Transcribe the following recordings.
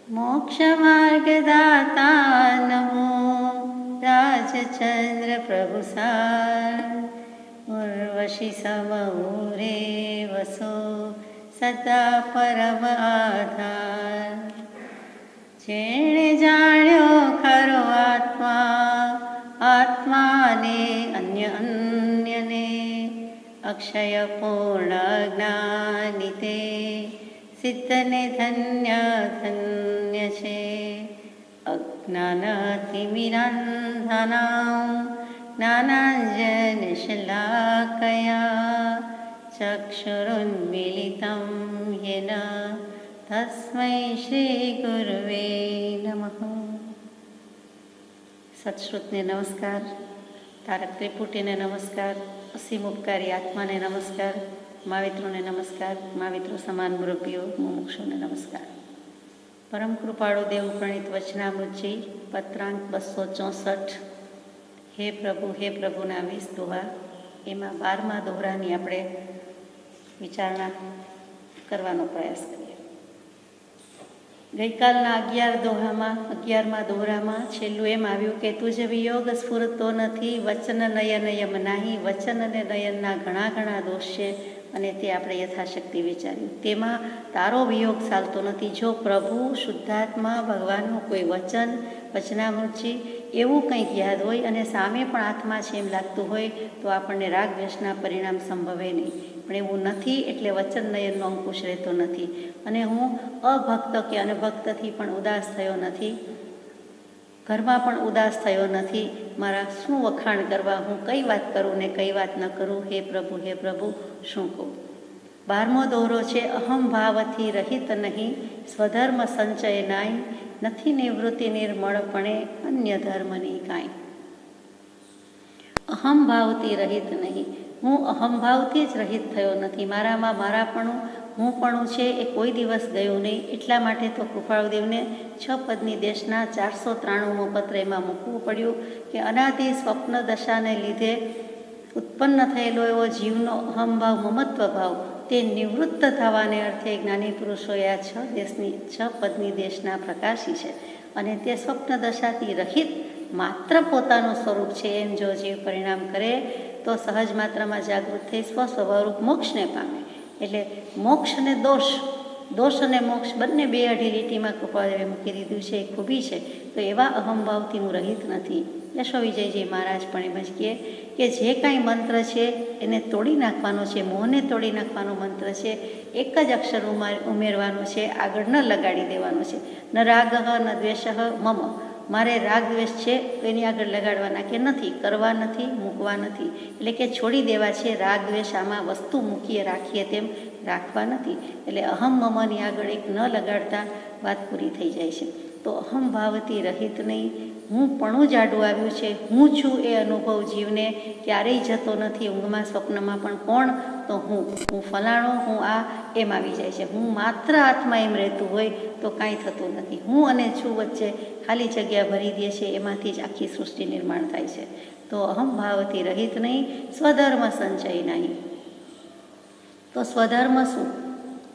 मोक्षमार्गदाता नमो राजचंद्र प्रभुसार। उर्वशी समूरे वसो सदा परम आधार। जेणे जाण्यो खरो आत्मा, आत्माने अन्य अन्यने। अक्षय पूर्ण ज्ञानिते सिद्धने धन्य धन्य छे। अज्ञानतिमिरान्धनां ज्ञानाञ्जनशलाकया चक्षुरुन्मीलितं येन तस्मै श्रीगुरुवे नमः। सत्श्रुतने नमस्कार, तारक त्रिपुटीने नमस्कार, असीम उपकारी आत्माने नमस्कार, महावित्रोने नमस्कार, महाविત્રો સમાન મુરબ્બીઓ મુમુક્ષુને નમસ્કાર। પરમ કૃપાળુ દેવ પ્રણીત વચનામૃતજી પત્રાંક 264 હે પ્રભુના 20 દોહા, એમાં 12મા દોહરાની આપણે વિચારણા કરવાનો પ્રયાસ કરીએ। ગઈકાલના 11મા દોહરામાં છેલ્લું એમ આવ્યું કે તુજ વિયોગ સ્ફુરતો નથી, વચન નયન યમ નાહી। વચન અને નયનના ઘણા ઘણા દોષ છે અને તે આપણે યથાશક્તિ વિચાર્યું। તેમાં તારો વિયોગ ચાલતો નથી। જો પ્રભુ, શુદ્ધાત્મા, ભગવાનનું કોઈ વચન, વચનામૃતજી એવું કંઈક યાદ હોય અને સામે પણ આત્મા છે એમ લાગતું હોય તો આપણને રાગ દ્વેષના પરિણામ સંભવે નહીં। પણ એવું નથી એટલે વચન નયનનો અંકુશ રહેતો નથી। અને હું અભક્ત કે અનભક્તથી પણ ઉદાસ થયો નથી, ઘરમાં પણ ઉદાસ થયો નથી। મારા શું વખાણ કરવા, હું કઈ વાત કરું ને કઈ વાત ન કરું? હે પ્રભુ શું કહું? 12મો દોહરો છે અહમ ભાવથી રહિત નહીં, સ્વધર્મ સંચય નાય। નથી નિવૃત્તિ નિર્મળપણે અન્ય ધર્મની કાંઈ। અહમ ભાવથી રહિત નહીં, હું અહમભાવથી જ રહિત થયો નથી। મારામાં મારાપણું, હુંપણું છે એ કોઈ દિવસ ગયું નહીં। એટલા માટે તો કૃપાળુદેવને 6 પદની દેશના 493મો પત્ર એમાં મૂકવું પડ્યું કે અનાદિ સ્વપ્ન દશાને લીધે ઉત્પન્ન થયેલો એવો જીવનો અહમભાવ, મમત્વ ભાવ, તે નિવૃત્ત થવાને અર્થે જ્ઞાની પુરુષોએ આ 6 પદની દેશના પ્રકાશી છે। અને તે સ્વપ્ન દશાથી રહિત માત્ર પોતાનું સ્વરૂપ છે એમ જો જીવ પરિણામ કરે તો સહજ માત્રામાં જાગૃત થઈ સ્વસ્વભાવરૂપ મોક્ષને પામે। એટલે મોક્ષ અને દોષ અને મોક્ષ બંને 2 અઢી લીટીમાં કૃપાદેવે મૂકી દીધું છે, એ ખૂબી છે। તો એવા અહમભાવથી હું રહિત નથી। યશો વિજયજી મહારાજ પણ એમ જ કહે કે જે કાંઈ મંત્ર છે એને તોડી નાખવાનો છે, મોહને તોડી નાખવાનો મંત્ર છે। એક જ અક્ષર ઉમેરવાનો છે, આગળ ન લગાડી દેવાનો છે। ન રાગ ન દ્વેષ મમ, મારે રાગ દ્વેષ છે તો એની આગળ લગાડવાના કે નથી, કરવા નથી, મૂકવા નથી, એટલે કે છોડી દેવા છે। રાગ દ્વેષ આમાં વસ્તુ મૂકીએ રાખીએ તેમ રાખવા નથી। એટલે અહમ મમની આગળ એક ન લગાડતા વાત પૂરી થઈ જાય છે। તો અહમ ભાવથી રહિત નહીં, હું પણ જાડું આવ્યું છે। હું છું એ અનુભવ જીવને ક્યારેય જતો નથી। ઊંઘમાં સ્વપ્નમાં પણ કોણ? તો હું ફલાણો, હું આ એમ આવી જાય છે। હું માત્ર આત્મા એમ રહેતું હોય તો કાંઈ થતું નથી। હું અને છું વચ્ચે ખાલી જગ્યા ભરી દે છે, એમાંથી જ આખી સૃષ્ટિ નિર્માણ થાય છે। તો અહમ ભાવથી રહિત નહીં, સ્વધર્મ સંચય નહીં। તો સ્વધર્મ શું?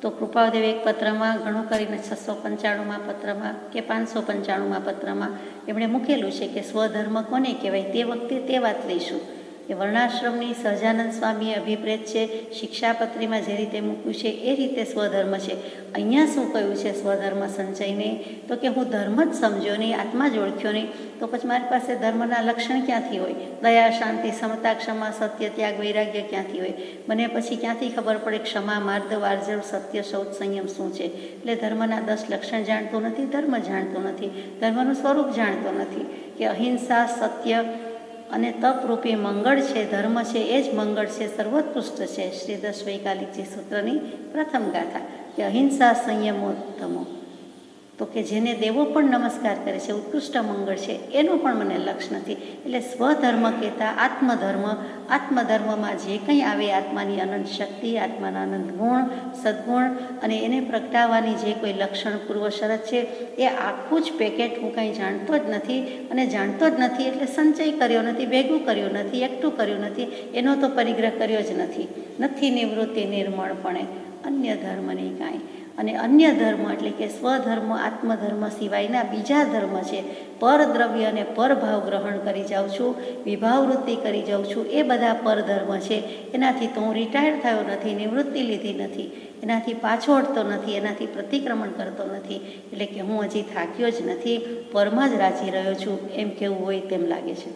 તો કૃપાદેવ એક પત્રમાં ઘણું કરીને 695મા પત્રમાં કે 595મા પત્રમાં એમણે મૂકેલું છે કે સ્વધર્મ કોને કહેવાય। તે વખતે તે વાત લઈશું કે વર્ણાશ્રમની સહજાનંદ સ્વામીએ અભિપ્રેત છે, શિક્ષાપત્રીમાં જે રીતે મૂક્યું છે એ રીતે સ્વધર્મ છે। અહીંયા શું કહ્યું છે સ્વધર્મ સંચયને? તો કે હું ધર્મ જ સમજ્યો નહીં, આત્મા જ ઓળખ્યો નહીં, તો પછી મારી પાસે ધર્મના લક્ષણ ક્યાંથી હોય? દયા, શાંતિ, સમતા, ક્ષમા, સત્ય, ત્યાગ, વૈરાગ્ય ક્યાંથી હોય? મને પછી ક્યાંથી ખબર પડે ક્ષમા, માર્દવ, આર્જવ, સત્ય, શૌચ, સંયમ શું છે? એટલે ધર્મના 10 લક્ષણ જાણતો નથી, ધર્મ જાણતો નથી, ધર્મનું સ્વરૂપ જાણતો નથી કે અહિંસા, સત્ય અને તપરૂપી મંગળ છે, ધર્મ છે એ જ મંગળ છે, સર્વોત્કૃષ્ટ છે। શ્રી 10 વૈકાલિકજી સૂત્રની પ્રથમ ગાથા કે અહિંસા સંયમોત્તમો, તો કે જેને દેવો પણ નમસ્કાર કરે છે, ઉત્કૃષ્ટ મંગળ છે, એનું પણ મને લક્ષ નથી। એટલે સ્વધર્મ કહેતા આત્મધર્મમાં જે કંઈ આવે, આત્માની અનંત શક્તિ, આત્માના અનંત ગુણ, સદગુણ અને એને પ્રગટાવવાની જે કોઈ લક્ષણ પૂર્વ શરત છે, એ આખું જ પેકેટ હું કંઈ જાણતો જ નથી। અને જાણતો જ નથી એટલે સંચય કર્યો નથી, ભેગું કર્યું નથી, એકઠું કર્યું નથી, એનો તો પરિગ્રહ કર્યો જ નથી। નથી નિવૃત્તિ નિર્મળપણે અન્ય ધર્મની કાંઈ। અને અન્ય ધર્મ એટલે કે સ્વધર્મ આત્મધર્મ સિવાયના બીજા ધર્મ છે, પરદ્રવ્ય અને પરભાવ ગ્રહણ કરી જાઉં છું, વિભાવવૃત્તિ કરી જાઉં છું, એ બધા પરધર્મ છે. એનાથી તો હું રિટાયર થયો નથી, નિવૃત્તિ લીધી નથી, એનાથી પાછો હટતો નથી, એનાથી પ્રતિક્રમણ કરતો નથી, એટલે કે હું હજી થાક્યો જ નથી, પરમાં જ રાજી રહ્યો છું એમ કેવું હોય તેમ લાગે છે.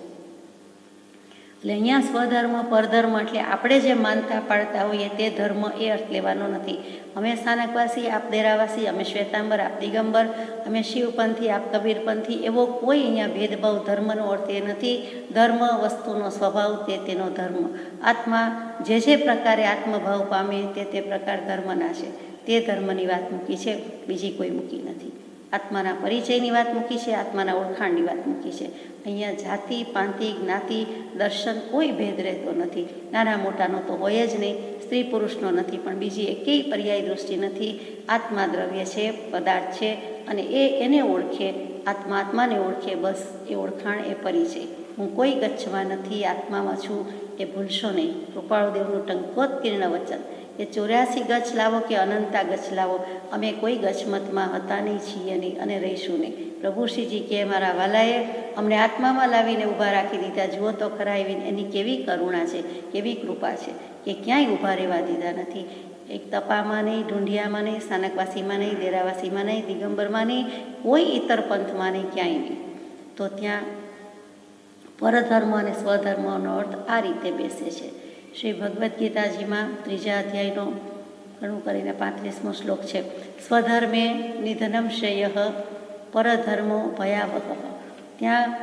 એટલે અહીંયા સ્વધર્મ પરધર્મ એટલે આપણે જે માનતા પાડતા હોઈએ તે ધર્મ એ અર્થ લેવાનો નથી. અમે સ્થાનકવાસી, આપ દેરાવાસી, અમે શ્વેતાંબર, આપ દિગંબર, અમે શિવપંથી, આપ કબીરપંથી, એવો કોઈ અહીંયા ભેદભાવ ધર્મનો અર્થ એ નથી. ધર્મ વસ્તુનો સ્વભાવ તે તેનો ધર્મ. આત્મા જે પ્રકારે આત્મભાવ પામે તે પ્રકાર ધર્મના છે. તે ધર્મની વાત મૂકી છે, બીજી કોઈ મૂકી નથી. આત્માના પરિચયની વાત મૂકી છે, આત્માના ઓળખાણની વાત મૂકી છે. અહીંયા જાતિ, પાંતિ, જ્ઞાતિ, દર્શન કોઈ ભેદ રહેતો નથી. નાના મોટાનો તો હોય જ નહીં, સ્ત્રી પુરુષનો નથી, પણ બીજી એકેય પર્યાય દૃષ્ટિ નથી. આત્મા દ્રવ્ય છે, પદાર્થ છે, અને એને ઓળખે, આત્માને ઓળખે, બસ એ ઓળખાણ, એ પરિચય. હું કોઈ ગચ્છમાં નથી, આત્મામાં છું, એ ભૂલશો નહીં. કૃપાળુદેવનું ટંકોત્કીર્ણ વચન. એ 84 ગચ્છ લાવો કે અનંતા ગચ્છ લાવો, અમે કોઈ ગચ્છમતમાં હતા નહીં, છીએ નહીં અને રહીશું નહીં. પ્રભુશ્રીજી કે મારા વાલાએ અમને આત્મામાં લાવીને ઊભા રાખી દીધા. જુઓ તો ખરા એની કેવી કરુણા છે, કેવી કૃપા છે કે ક્યાંય ઊભા રહેવા દીધા નથી. એક તપામાં નહીં, ઢૂંઢિયામાં નહીં, સ્થાનકવાસીમાં નહીં, દેરાવાસીમાં નહીં, દિગંબરમાં નહીં, કોઈ ઇતર પંથમાં નહીં, ક્યાંય નહીં. તો ત્યાં પરધર્મ અને સ્વધર્મનો અર્થ આ રીતે બેસે છે. શ્રી ભગવદ્ ગીતાજીમાં 3જા અધ્યાયનો ઘણું કરીને 35મો શ્લોક છે. સ્વધર્મે નિધનમ શ્રેયઃ પરધર્મો ભયાવહ. ત્યાં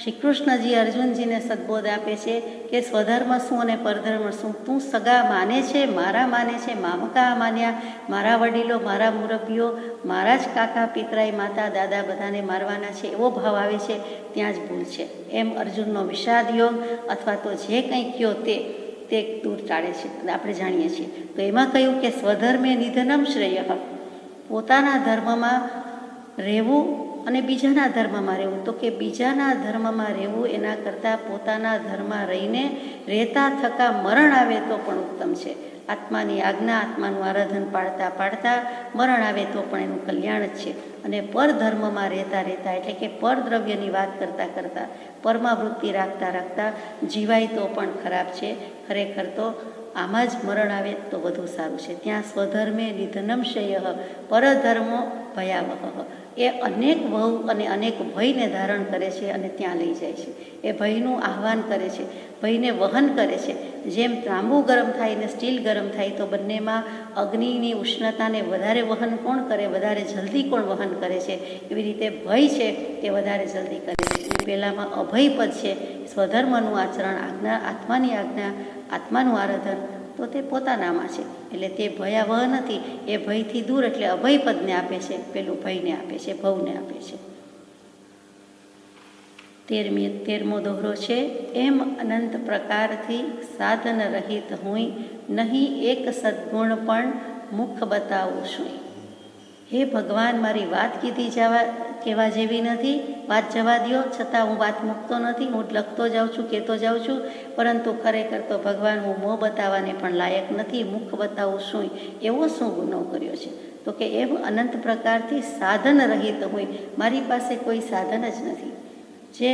શ્રી કૃષ્ણજી અર્જુનજીને સદબોધ આપે છે કે સ્વધર્મ શું અને પરધર્મ શું. તું સગા માને છે, મારા માને છે, મામકા માન્યા, મારા વડીલો, મારા મુરબ્બીઓ, મારા જ કાકા પિતરાઈ, માતા દાદા બધાને મારવાના છે, એવો ભાવ આવે છે, ત્યાં જ ભૂલ છે. એમ અર્જુનનો વિષાદ યોગ અથવા તો જે કંઈ કયો તે દૂર ટાળે છે, આપણે જાણીએ છીએ. તો એમાં કહ્યું કે સ્વધર્મે નિધનમ શ્રેયઃ, પોતાના ધર્મમાં રહેવું અને બીજાના ધર્મમાં રહેવું. તો કે બીજાના ધર્મમાં રહેવું એના કરતાં પોતાના ધર્મમાં રહીને રહેતા થકા મરણ આવે તો પણ ઉત્તમ છે. આત્માની આજ્ઞા, આત્માનું આરાધન પાડતા પાડતા મરણ આવે તો પણ એનું કલ્યાણ જ છે. અને પરધર્મમાં રહેતા એટલે કે પરદ્રવ્યની વાત કરતાં કરતાં, પરમાં વૃત્તિ રાખતા રાખતા જીવાય તો પણ ખરાબ છે. ખરેખર તો આમાં જ મરણ આવે તો વધુ સારું છે. ત્યાં સ્વધર્મે નિધનમ શ્રેયઃ પરધર્મો ભયાવહ. એ અનેક ભવ અને અનેક ભયને ધારણ કરે છે અને ત્યાં લઈ જાય છે. એ ભયનું આહ્વાન કરે છે, ભયને વહન કરે છે. જેમ તાંબુ ગરમ થાય ને સ્ટીલ ગરમ થાય તો બંનેમાં અગ્નિની ઉષ્ણતાને વધારે વહન કોણ કરે, વધારે જલ્દી કોણ વહન કરે છે, એવી રીતે ભય છે એ વધારે જલ્દી કરે છે. પહેલાંમાં અભય પદ છે, સ્વધર્મનું આચરણ, આજ્ઞા, આત્માની આજ્ઞા, આત્માનું આરાધન, તો તે પોતાનામાં છે. એટલે તે ભયાવહ નથી, એ ભયથી દૂર એટલે અભય પદને આપે છે, પેલું ભયને આપે છે, ભવને આપે છે. 13મો દોહરો છે. એમ અનંત પ્રકારથી સાધન રહિત હુંય, નહીં એક સદગુણ પણ મુખ બતાવું છું. હે ભગવાન, મારી વાત કહેવા જેવી નથી, વાત જવા દો, છતાં હું વાત મૂકતો નથી. હું લખતો જાઉં છું, કહેતો જાઉં છું, પરંતુ ખરેખર તો ભગવાન હું મોં બતાવવાને પણ લાયક નથી. મુખ બતાવું શું, એવો શું ગુનો કર્યો છે? તો કે એમ અનંત પ્રકારથી સાધન રહિત હોય, મારી પાસે કોઈ સાધન જ નથી. જે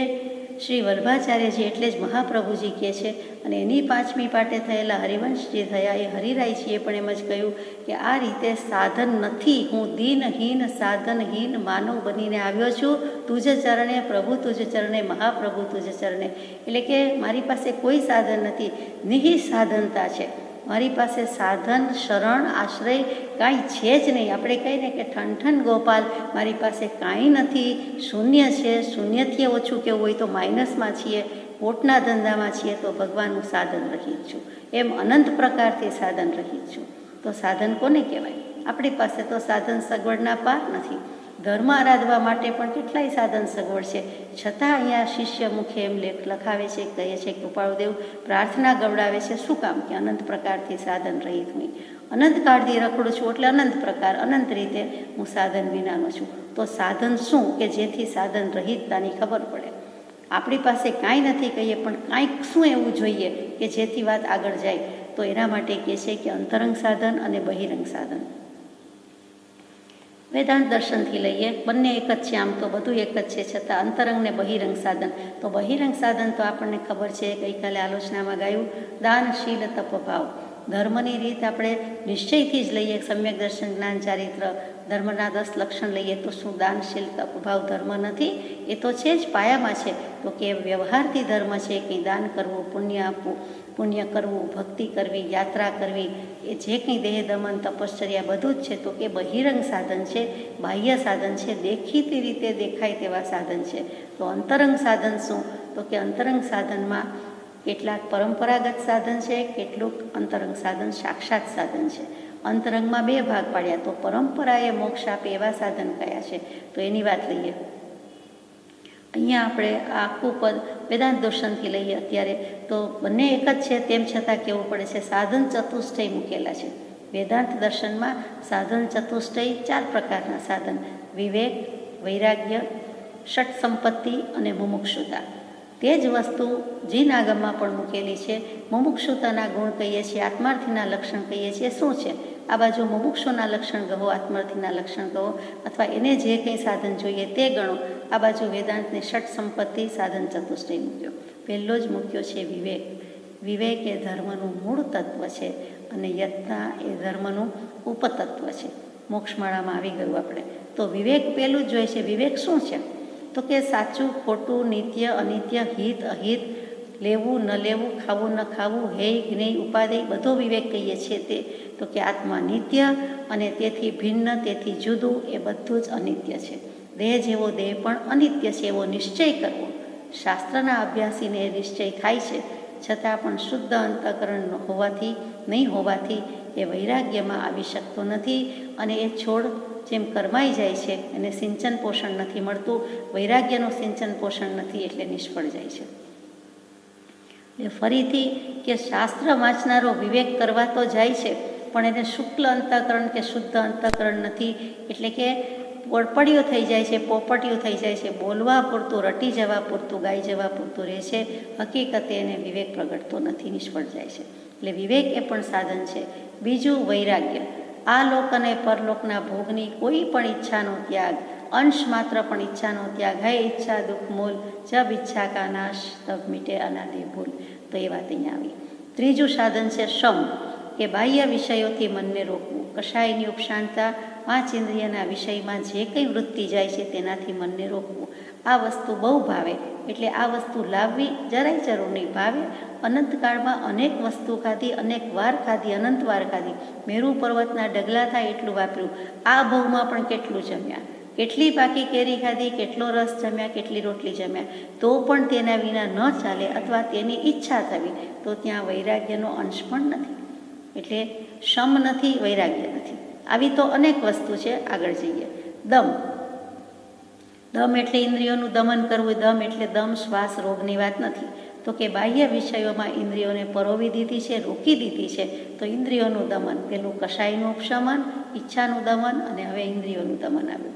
શ્રી વલ્ભાચાર્યજી એટલે જ મહાપ્રભુજી કહે છે, અને એની 5મી પાટે થયેલા હરિવંશજી થયા એ હરિરાયજીએ પણ એમ જ કહ્યું કે આ રીતે સાધન નથી. હું દીનહીન સાધનહીન માનવ બનીને આવ્યો છું તુજ ચરણે પ્રભુ, તુજ ચરણે મહાપ્રભુ, તુજ ચરણે. એટલે કે મારી પાસે કોઈ સાધન નથી, નિહિ સાધનતા છે. મારી પાસે સાધન, શરણ, આશ્રય કાંઈ છે જ નહીં. આપણે કહીએ ને કે ઠનઠન ગોપાલ, મારી પાસે કાંઈ નથી, શૂન્ય છે. શૂન્યથી ઓછું કેવું હોય તો માઇનસમાં છીએ, ખોટના ધંધામાં છીએ, તો ભગવાનનું સાધન રહિત છું. એમ અનંત પ્રકારથી સાધન રહિત છું. તો સાધન કોને કહેવાય? આપણી પાસે તો સાધન સગવડના પાર નથી. ધર્મ આરાધવા માટે પણ કેટલાય સાધન સગવડ છે, છતાં અહીંયા શિષ્ય મુખે એમ લખાવે છે, કહે છે કૃપાળુદેવ પ્રાર્થના ગવડાવે છે. શું કામ? કે અનંત પ્રકારથી સાધન રહિત હોય. અનંત કાળથી રખડું છું એટલે અનંત પ્રકાર, અનંત રીતે હું સાધન વિનાનો છું. તો સાધન શું કે જેથી સાધન રહિતતાની ખબર પડે? આપણી પાસે કાંઈ નથી કહીએ, પણ કાંઈક શું એવું જોઈએ કે જેથી વાત આગળ જાય? તો એના માટે કહે છે કે અંતરંગ સાધન અને બહિરંગ સાધન. વેદાંત દર્શનથી લઈએ, બંને એક જ છે, આમ તો બધું એક જ છે, છતાં અંતરંગ ને બહિરંગ સાધન. તો બહિરંગ સાધન તો આપણને ખબર છે, ગઈકાલે આલોચનામાં ગાયું, દાન, શીલ, તપ, ભાવ. ધર્મની રીત આપણે નિશ્ચયથી જ લઈએ, સમ્યક દર્શન, જ્ઞાન, ચારિત્ર, ધર્મના 10 લક્ષણ લઈએ તો શું દાન, શીલ, તપ, ભાવ ધર્મ નથી? એ તો છે જ, પાયામાં છે. તો કે વ્યવહારથી ધર્મ છે, કંઈ દાન કરવું, પુણ્ય આપવું, પુણ્ય કરવું, ભક્તિ કરવી, યાત્રા કરવી, એ જે કંઈ દેહ દમન, તપશ્ચર્યા બધું જ છે. તો કે બહિરંગ સાધન છે, બાહ્ય સાધન છે, દેખીતી રીતે દેખાય તેવા સાધન છે. તો અંતરંગ સાધન શું? તો કે અંતરંગ સાધનમાં કેટલાક પરંપરાગત સાધન છે, કેટલુંક અંતરંગ સાધન સાક્ષાત સાધન છે. અંતરંગમાં 2 ભાગ પાડ્યા. તો પરંપરાએ મોક્ષ આપે એવા સાધન કયા છે? તો એની વાત લઈએ. અહીંયા આપણે આ આખું પદ વેદાંત દર્શનથી લઈએ અત્યારે, તો બંને એક જ છે, તેમ છતાં કહેવું પડે છે સાધન ચતુષ્ટય મૂકેલા છે. વેદાંત દર્શનમાં સાધન ચતુષ્ટય 4 પ્રકારના સાધન: વિવેક, વૈરાગ્ય, ષટ સંપત્તિ અને મુમુક્ષુતા. તે જ વસ્તુ જીન આગમમાં પણ મૂકેલી છે. મુમુક્ષુતાના ગુણ કહીએ છીએ, આત્માર્થીના લક્ષણ કહીએ છીએ. શું છે? આ બાજુ મુમુક્ષુના લક્ષણ કહો, આત્માર્થીના લક્ષણ કહો, અથવા એને જે કંઈ સાધન જોઈએ તે ગણો. આ બાજુ વેદાંતની ષટ સંપત્તિ સાધન ચતુષ્ટય મૂક્યો. પહેલો જ મૂક્યો છે વિવેક. વિવેક એ ધર્મનું મૂળ તત્વ છે અને યત્ના એ ધર્મનું ઉપતત્વ છે. મોક્ષમાળામાં આવી ગયું આપણે. તો વિવેક પહેલું જ જોઈએ છે. વિવેક શું છે? તો કે સાચું, ખોટું, નિત્ય, અનિત્ય, હિત, અહિત, લેવું, ન લેવું, ખાવું, ન ખાવું, હેય, જ્ઞેય, ઉપાદેય, બધો વિવેક કહીએ છીએ તે. તો કે આત્મા નિત્ય અને તેથી ભિન્ન, તેથી જુદું, એ બધું જ અનિત્ય છે. દેહ જેવો દેહ પણ અનિત્ય છે એવો નિશ્ચય કરવો. શાસ્ત્રના અભ્યાસીને એ નિશ્ચય થાય છે, છતાં પણ શુદ્ધ અંતઃકરણ નહીં હોવાથી એ વૈરાગ્યમાં આવી શકતો નથી અને એ છોડ જેમ કરમાઈ જાય છે, એને સિંચન પોષણ નથી મળતું, વૈરાગ્યનું સિંચન પોષણ નથી, એટલે નિષ્ફળ જાય છે. એટલે ફરીથી કે શાસ્ત્ર વાંચનારો વિવેક કરવા તો જાય છે, પણ એને શુક્લ અંતઃકરણ કે શુદ્ધ અંતઃકરણ નથી, એટલે કે પોપડિયું થઈ જાય છે, પોપટિયું થઈ જાય છે, બોલવા પૂરતું, રટી જવા પૂરતું, ગાઈ જવા પૂરતું રહે છે. હકીકતે એને વિવેક પ્રગટતો નથી, નિષ્ફળ જાય છે. એટલે વિવેક એ પણ સાધન છે. બીજું વૈરાગ્ય. આ લોક અને પરલોકના ભોગની કોઈ પણ ઈચ્છાનો ત્યાગ, અંશ માત્ર પણ ઈચ્છાનો ત્યાગ. હૈ ઈચ્છા દુઃખ મૂલ, જબ ઈચ્છા કા નાશ, તબ મીટે અનાદિ ભૂલ. તો એ વાત અહીંયા આવી. ત્રીજું સાધન છે શમ, કે બાહ્ય વિષયોથી મનને રોકવું. કશાયની ઉપશાંતતા, 5 ઇન્દ્રિયના વિષયમાં જે કંઈ વૃત્તિ જાય છે તેનાથી મનને રોકવું. આ વસ્તુ બહુ ભાવે, એટલે આ વસ્તુ લાવવી જરાય જરૂર નહીં. ભાવે અનંતકાળમાં અનેક વસ્તુ ખાધી, અનેક વાર ખાધી, અનંત વાર ખાધી. મેરુ પર્વતના ડગલા થાય એટલું વાપર્યું. આ ભવમાં પણ કેટલું જમ્યા, કેટલી પાકી કેરી ખાધી, કેટલો રસ જમ્યા, કેટલી રોટલી જમ્યા, તો પણ તેના વિના ન ચાલે, અથવા તેની ઈચ્છા થવી, તો ત્યાં વૈરાગ્યનો અંશ પણ નથી. એટલે શમ નથી, વૈરાગ્ય નથી. આવી તો અનેક વસ્તુ છે. આગળ જઈએ. દમ. દમ એટલે ઇન્દ્રિયોનું દમન કરવું. દમ એટલે દમ, શ્વાસ, રોગની વાત નથી. તો કે બાહ્ય વિષયોમાં ઇન્દ્રિયોને પરોવી દીધી છે, રોકી દીધી છે. તો ઇન્દ્રિયોનું દમન, પેલું કશાયનું ઉપશમન, ઈચ્છાનું દમન, અને હવે ઇન્દ્રિયોનું દમન આવ્યું.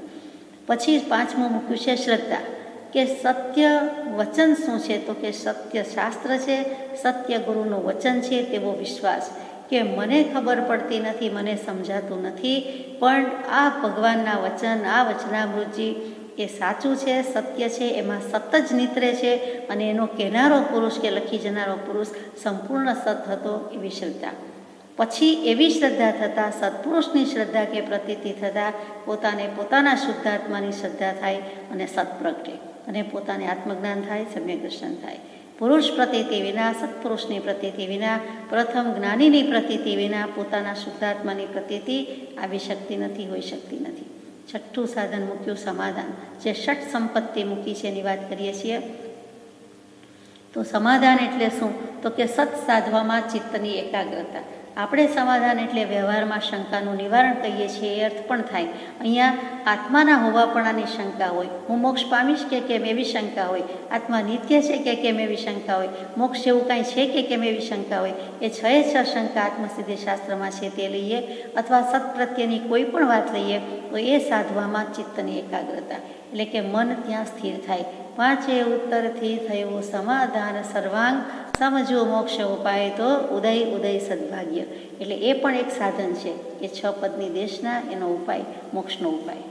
પછી 5મું મૂક્યું છે શ્રદ્ધા, કે સત્ય વચન શું છે? તો કે સત્ય શાસ્ત્ર છે, સત્ય ગુરુનું વચન છે તેવો વિશ્વાસ. કે મને ખબર પડતી નથી, મને સમજાતું નથી, પણ આ ભગવાનના વચન, આ વચનામૃતજી એ સાચું છે, સત્ય છે, એમાં સત જ નીતરે છે, અને એનો કહેનારો પુરુષ કે લખી જનારો પુરુષ સંપૂર્ણ સત હતો, એવી શ્રદ્ધા. પછી એવી શ્રદ્ધા થતાં, સત્પુરુષની શ્રદ્ધા કે પ્રતીતિ થતાં પોતાને પોતાના શુદ્ધાત્માની શ્રદ્ધા થાય અને સત પ્રગટે, અને પોતાને આત્મજ્ઞાન થાય, સમ્યક દર્શન થાય. પુરુષ પ્રતીતિ વિના, સત્પુરુષની પ્રતીતિ વિના, પ્રથમ જ્ઞાનીની પ્રતીતિ વિના પોતાના શુદ્ધાત્માની પ્રતીતિ આવી શકતી નથી, હોઈ શકતી નથી. 6થું સાધન મૂક્યું સમાધાન, જે ષટ સંપત્તિ મૂકી છે એની વાત કરીએ છીએ. તો સમાધાન એટલે શું? તો કે સત સાધવામાં ચિત્તની એકાગ્રતા. આપણે સમાધાન એટલે વ્યવહારમાં શંકાનું નિવારણ કહીએ છીએ, એ અર્થ પણ થાય. અહીંયા આત્માના હોવાપણાની શંકા હોય, હું મોક્ષ પામીશ કે કેમ એવી શંકા હોય, આત્મા નિત્ય છે કે કેમ એવી શંકા હોય, મોક્ષ જેવું કાંઈ છે કે કેમ એવી શંકા હોય. એ 6 શંકા આત્મસિદ્ધિ શાસ્ત્રમાં છે તે લઈએ, અથવા સત પ્રત્યેની કોઈ પણ વાત લઈએ, તો એ સાધવામાં ચિત્તની એકાગ્રતા, એટલે કે મન ત્યાં સ્થિર થાય. 5 ઉત્તરથી થયું સમાધાન સર્વાંગ, સમજો મોક્ષ ઉપાય તો ઉદય ઉદય સદભાગ્ય. એટલે એ પણ એક સાધન છે કે 6 પદની દેશના, એનો ઉપાય મોક્ષનો ઉપાય.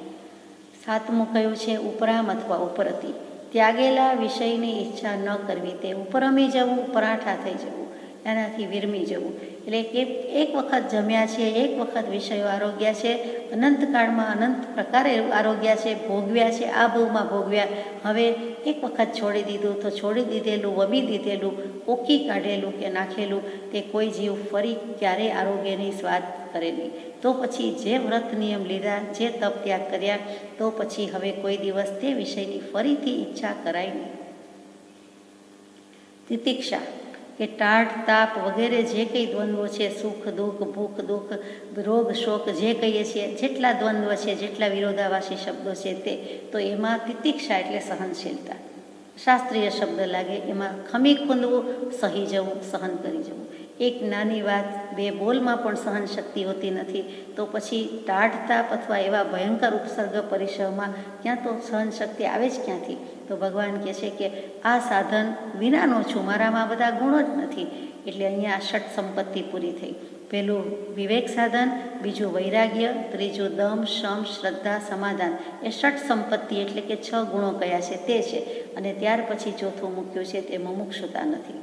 સાતમું કયું છે ઉપરામ અથવા ઉપરતી. ત્યાગેલા વિષયની ઈચ્છા ન કરવી, તે ઉપરમી જવું, પરાઠા થઈ જવું, એનાથી વિરમી જવું. એટલે કે એક વખત જમ્યા છે, એક વખત વિષયો આરોગ્યા છે, અનંતકાળમાં અનંત પ્રકારે આરોગ્યા છે, ભોગવ્યા છે, આ ભવમાં ભોગવ્યા. હવે એક વખત છોડી દીધું તો છોડી દીધેલું, વમી દીધેલું, ઓકી કાઢેલું કે નાખેલું તે કોઈ જીવ ફરી ક્યારેય આરોગ્યની સ્વાદ કરે નહીં. તો પછી જે વ્રત નિયમ લીધા, જે તપ ત્યાગ કર્યા, તો પછી હવે કોઈ દિવસ તે વિષયની ફરીથી ઈચ્છા કરાય નહીં. તિતિક્ષા કે ટાઢ, તાપ વગેરે જે કંઈ દ્વંદ્વો છે, સુખ દુઃખ, ભૂખ દુઃખ, રોગ શોક જે કહીએ છીએ, જેટલા દ્વંદ્વ છે, જેટલા વિરોધાભાસી શબ્દો છે તે, તો એમાં તિતિક્ષા એટલે સહનશીલતા. શાસ્ત્રીય શબ્દ લાગે, એમાં ખમી ખૂંદવું, સહી જવું, સહન કરી જવું. એક નાની વાત, બે બોલમાં પણ સહન શક્તિ હોતી નથી, તો પછી ટાઢ તાપ અથવા એવા ભયંકર ઉપસર્ગ પરિસરમાં ક્યાં તો સહન શક્તિ આવે જ ક્યાંથી? તો ભગવાન કહે છે કે આ સાધન વિનાનો છું, મારામાં બધા ગુણો જ નથી. એટલે અહીંયા ષટ સંપત્તિ પૂરી થઈ. પહેલું વિવેક સાધન, બીજું વૈરાગ્ય, ત્રીજું દમ, શમ, શ્રદ્ધા, સમાધાન. એ ષટ સંપત્તિ એટલે કે 6 ગુણો કયા છે તે છે. અને ત્યાર પછી ચોથું મૂક્યું છે તે મુમુક્ષુતા નથી.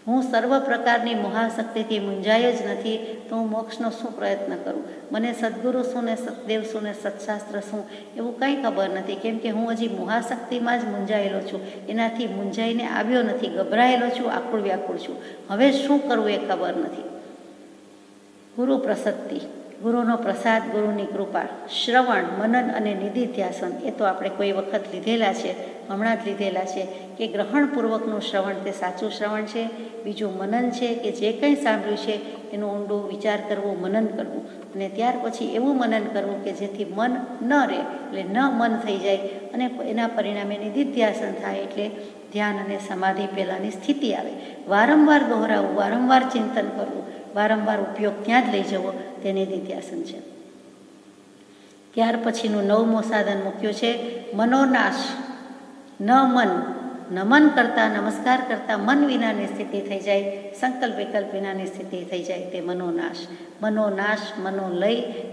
હું સર્વ પ્રકારની મહાશક્તિથી મૂંઝાય જ નથી, તો હું મોક્ષનો શું પ્રયત્ન કરું? મને સદગુરુ શું ને સતદેવ શું ને સત્શાસ્ત્ર શું એવું કંઈ ખબર નથી, કેમ કે હું હજી મહાશક્તિમાં જ મૂંઝાયેલો છું. એનાથી મૂંઝાઈને આવ્યો નથી, ગભરાયેલો છું, આકુળ વ્યાકુળ છું. હવે શું કરવું એ ખબર નથી. ગુરુ પ્રસત્તિ, ગુરુનો પ્રસાદ, ગુરુની કૃપા, શ્રવણ, મનન અને નિધિધ્યાસન એ તો આપણે કોઈ વખત લીધેલા છે, હમણાં જ લીધેલા છે કે ગ્રહણપૂર્વકનું શ્રવણ તે સાચું શ્રવણ છે. બીજું મનન છે કે જે કંઈ સાંભળ્યું છે એનો ઊંડો વિચાર કરવો, મનન કરવું. અને ત્યાર પછી એવું મનન કરવું કે જેથી મન ન રહે, એટલે ન મન થઈ જાય, અને એના પરિણામે નિધિધ્યાસન થાય, એટલે ધ્યાન અને સમાધિ પહેલાંની સ્થિતિ આવે. વારંવાર દોહરાવવું, વારંવાર ચિંતન કરવું, વારંવાર ઉપયોગ ત્યાં જ લઈ જવો, તે નિધિધ્યાસન છે. ત્યાર પછીનું 9મું સાધન મૂક્યું છે મનોનાશ. ન મન, નમન કરતાં, નમસ્કાર કરતાં મન વિનાની સ્થિતિ થઈ જાય, સંકલ્પ વિકલ્પ વિનાની સ્થિતિ થઈ જાય, તે મનોનાશ. મનોનાશ, મનોલય,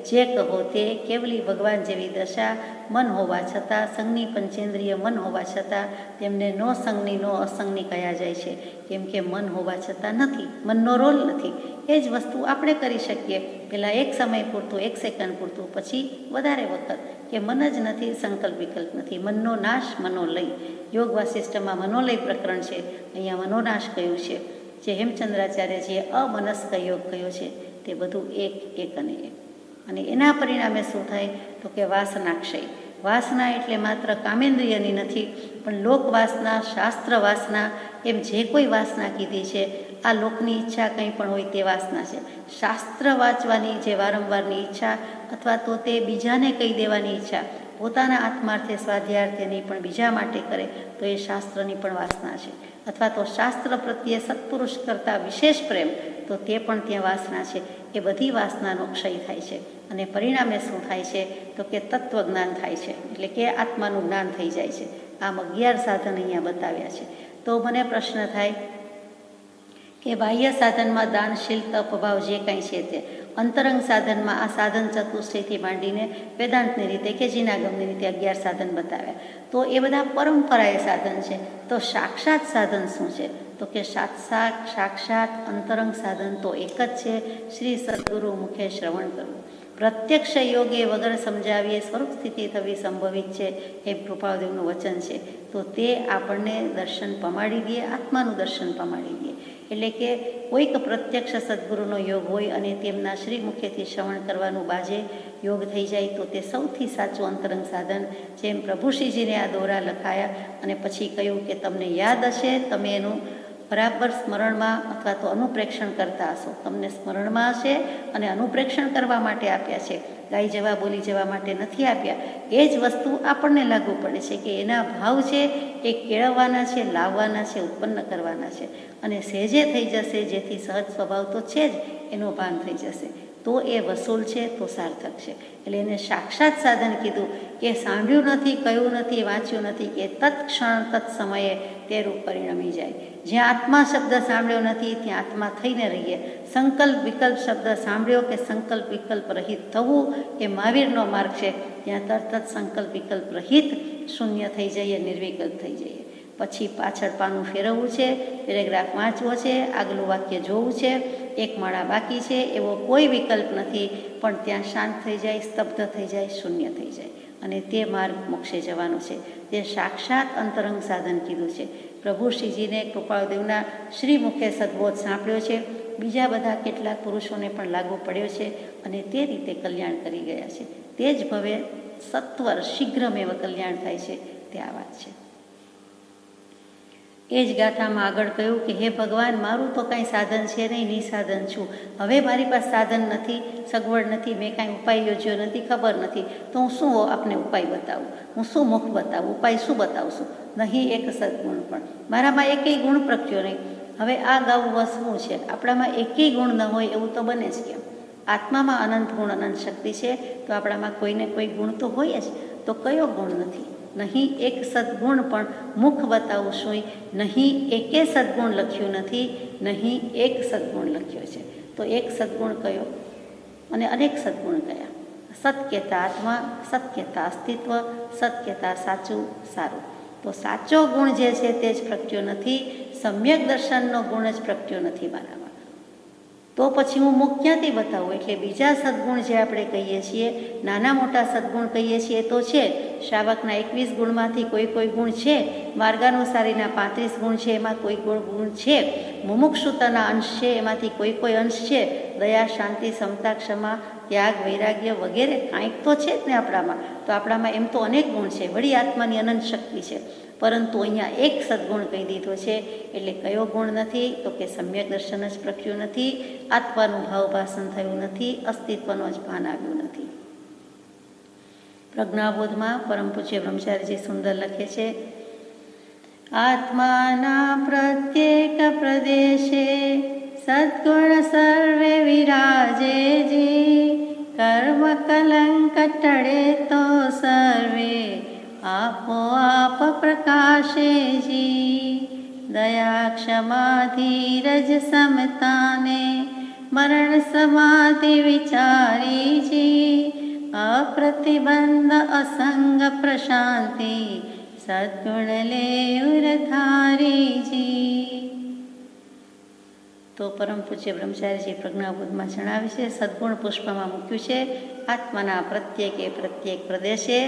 જે કહો તે, કેવલી ભગવાન જેવી દશા. મન હોવા છતાં, સંગની પંચેન્દ્રિય મન હોવા છતાં તેમને નો સંગની નો અસંગની કયા જાય છે, કેમ કે મન હોવા છતાં નથી, મનનો રોલ નથી. એ જ વસ્તુ આપણે કરી શકીએ, પહેલાં એક સમય પૂરતું, 1 સેકન્ડ પૂરતું, પછી વધારે વખત, કે મન જ નથી, સંકલ્પ વિકલ્પ નથી. મનનો નાશ, મનોલય. યોગ વાસિષ્ઠમાં મનોલય પ્રકરણ છે, અહીંયા મનોનાશ કહ્યું છે. જે હેમચંદ્રાચાર્યજીએ અમનસ્ક યોગ કહ્યો છે, તે બધું એક અને એક. અને એના પરિણામે શું થાય તો કે વાસનાક્ષય. વાસના એટલે માત્ર કામેન્દ્રિયની નથી, પણ લોકવાસના, શાસ્ત્ર વાસના, એમ જે કોઈ વાસના કીધી છે, આ લોકની ઈચ્છા કંઈ પણ હોય તે વાસના છે. શાસ્ત્ર વાંચવાની જે વારંવારની ઈચ્છા, અથવા તો તે બીજાને કહી દેવાની ઈચ્છા, પોતાના આત્માર્થે સ્વાધ્યાર્થે નહીં પણ બીજા માટે કરે, તો એ શાસ્ત્રની પણ વાસના છે. અથવા તો શાસ્ત્ર પ્રત્યે સત્પુરુષ કરતાં વિશેષ પ્રેમ, તો તે પણ ત્યાં વાસના છે. એ બધી વાસનાનો ક્ષય થાય છે. અને પરિણામે શું થાય છે તો કે તત્વજ્ઞાન થાય છે, એટલે કે આત્માનું જ્ઞાન થઈ જાય છે. આમ 11 સાધન અહીંયા બતાવ્યા છે. તો મને પ્રશ્ન થાય કે બાહ્ય સાધનમાં દાનશીલ, તપ, ભાવ જે કંઈ છે તે, અંતરંગ સાધનમાં આ સાધન ચતુષ્ટયથી માંડીને વેદાંતની રીતે કે જીનાગમની રીતે 11 સાધન બતાવ્યા. તો એ બધા પરંપરાએ સાધન છે. તો સાક્ષાત સાધન શું છે તો કે સાક્ષાત અંતરંગ સાધન તો એક જ છે, શ્રી સદગુરુ મુખે શ્રવણ કરવું. પ્રત્યક્ષ યોગે વગર સમજાવીએ સ્વરૂપ સ્થિતિ થવી સંભવિત છે, એ કૃપાળદેવનું વચન છે. તો તે આપણને દર્શન પમાડી દે, આત્માનું દર્શન પમાડી દે. એટલે કે કોઈક પ્રત્યક્ષ સદગુરુનો યોગ હોય અને તેમના શ્રી મુખેથી શ્રવણ કરવાનું બાજે યોગ થઈ જાય, તો તે સૌથી સાચું અંતરંગ સાધન. જેમ પ્રભુશ્રીજીને આ દોરા લખાયા અને પછી કહ્યું કે તમને યાદ હશે, તમે એનું બરાબર સ્મરણમાં અથવા તો અનુપ્રેક્ષણ કરતા હશો. તમને સ્મરણમાં હશે અને અનુપ્રેક્ષણ કરવા માટે આપ્યા છે, ગાઈ જવા, બોલી જવા માટે નથી આપ્યા. એ જ વસ્તુ આપણને લાગુ પડે છે કે એના ભાવ છે એ કેળવવાના છે, લાવવાના છે, ઉત્પન્ન કરવાના છે. અને સહેજે થઈ જશે, જેથી સહજ સ્વભાવ તો છે જ, એનું ભાન થઈ જશે. તો એ વસૂલ છે, તો સાર્થક છે. એટલે એને સાક્ષાત સાધન કીધું કે સાંભળ્યું નથી, કહ્યું નથી, વાંચ્યું નથી, કે તત્ક્ષણ તત્સમયે તે રૂપ પરિણમી જાય. જ્યાં આત્મા શબ્દ સાંભળ્યો નથી ત્યાં આત્મા થઈને રહીએ. સંકલ્પ વિકલ્પ શબ્દ સાંભળ્યો કે સંકલ્પ વિકલ્પ રહિત થવું એ મહાવીરનો માર્ગ છે. ત્યાં તરત જ સંકલ્પ વિકલ્પ રહિત શૂન્ય થઈ જઈએ, નિર્વિકલ્પ થઈ જઈએ. પછી પાછળ પાનું ફેરવવું છે, પેરેગ્રાફ વાંચવો છે, આગલું વાક્ય જોવું છે, એક માળા બાકી છે, એવો કોઈ વિકલ્પ નથી. પણ ત્યાં શાંત થઈ જાય, સ્તબ્ધ થઈ જાય, શૂન્ય થઈ જાય, અને તે માર્ગ મોક્ષે જવાનો છે. તે સાક્ષાત અંતરંગ સાધન કીધું છે. પ્રભુ શ્રીજીને કૃપાળુદેવના શ્રી મુખે સદબોધ સાંભળ્યો છે, બીજા બધા કેટલાક પુરુષોને પણ લાગુ પડ્યો છે, અને તે રીતે કલ્યાણ કરી ગયા છે. તે જ ભવે સત્વર શીઘ્રમેવ કલ્યાણ થાય છે, તે આ વાત છે. એ જ ગાથામાં આગળ કહ્યું કે હે ભગવાન, મારું તો કાંઈ સાધન છે નહીં, નિસાધન છું. હવે મારી પાસે સાધન નથી, સગવડ નથી, મેં કાંઈ ઉપાય યોજ્યો નથી, ખબર નથી, તો હું શું આપને ઉપાય બતાવું? હું શું મુખ બતાવું? ઉપાય શું બતાવશું? નહીં એક સદગુણ પણ મારામાં એકેય ગુણ પ્રગટ્યો નહીં. હવે આ ગાવું વસવું છે. આપણામાં એકેય ગુણ ન હોય એવું તો બને જ કેમ? આત્મામાં અનંત ગુણ, અનંત શક્તિ છે, તો આપણામાં કોઈને કોઈ ગુણ તો હોય જ. તો કયો ગુણ નથી? નહીં એક સદગુણ પણ મુખ બતાવું છું, નહીં એકે સદગુણ લખ્યું નથી, નહીં એક સદગુણ લખ્યો છે. તો એક સદગુણ કયો અને અનેક સદગુણ કયા? સત કહેતા આત્મા, સત કહેતા અસ્તિત્વ, સત કહેતા સાચું, સારું. તો સાચો ગુણ જે છે તે જ પ્રગટ્યો નથી, સમ્યક દર્શનનો ગુણ જ પ્રગટ્યો નથી મારામાં. તો પછી હું મુખ ક્યાંથી બતાવું? એટલે બીજા સદગુણ જે આપણે કહીએ છીએ, નાના મોટા સદગુણ કહીએ છીએ તો છે. શ્રાવકના 21 ગુણમાંથી કોઈ ગુણ છે, માર્ગાનુસારીના 35 ગુણ છે, એમાં કોઈ ગુણ છે, મુમુક્ષુતાના અંશ છે, એમાંથી કોઈ અંશ છે, દયા, શાંતિ, સમતા, ક્ષમા, ત્યાગ, વૈરાગ્ય વગેરે કાંઈક તો છે જ ને આપણામાં. તો આપણામાં એમ તો અનેક ગુણ છે, વળી આત્માની અનંત શક્તિ છે, પરંતુ અહીંયા એક સદગુણ કહી દીધો છે. એટલે કયો ગુણ નથી? તો કે સમ્યક દર્શન જ પ્રગટ્યું નથી, આત્માનું ભાવભાષણ થયું નથી, અસ્તિત્વનો જ ભાન આવ્યું નથી. પ્રજ્ઞાબોધમાં પરમ પૂજ્ય બ્રહ્મચારીજી સુંદર લખે છે, આત્માના પ્રત્યેક પ્રદેશે સદ્ગુણ સર્વે વિરાજે જી, કર્મ કલંક ટળે તો સર્વે આપોઆપ પ્રકાશે જી. દયા, ક્ષમા, ધીરજ, સમતાને મરણ સમાધિ વિચારી જી, અપ્રતિબંધ અસંગ પ્રશાંતિ સદ્ગુણ લે ઉરધારીજી. તો પરમ પૂજ્ય બ્રહ્મચારીજી પ્રજ્ઞાબોધમાં જણાવે છે, સદ્ગુણ પુષ્પમાં મૂક્યું છે, આત્માના પ્રત્યેક પ્રદેશે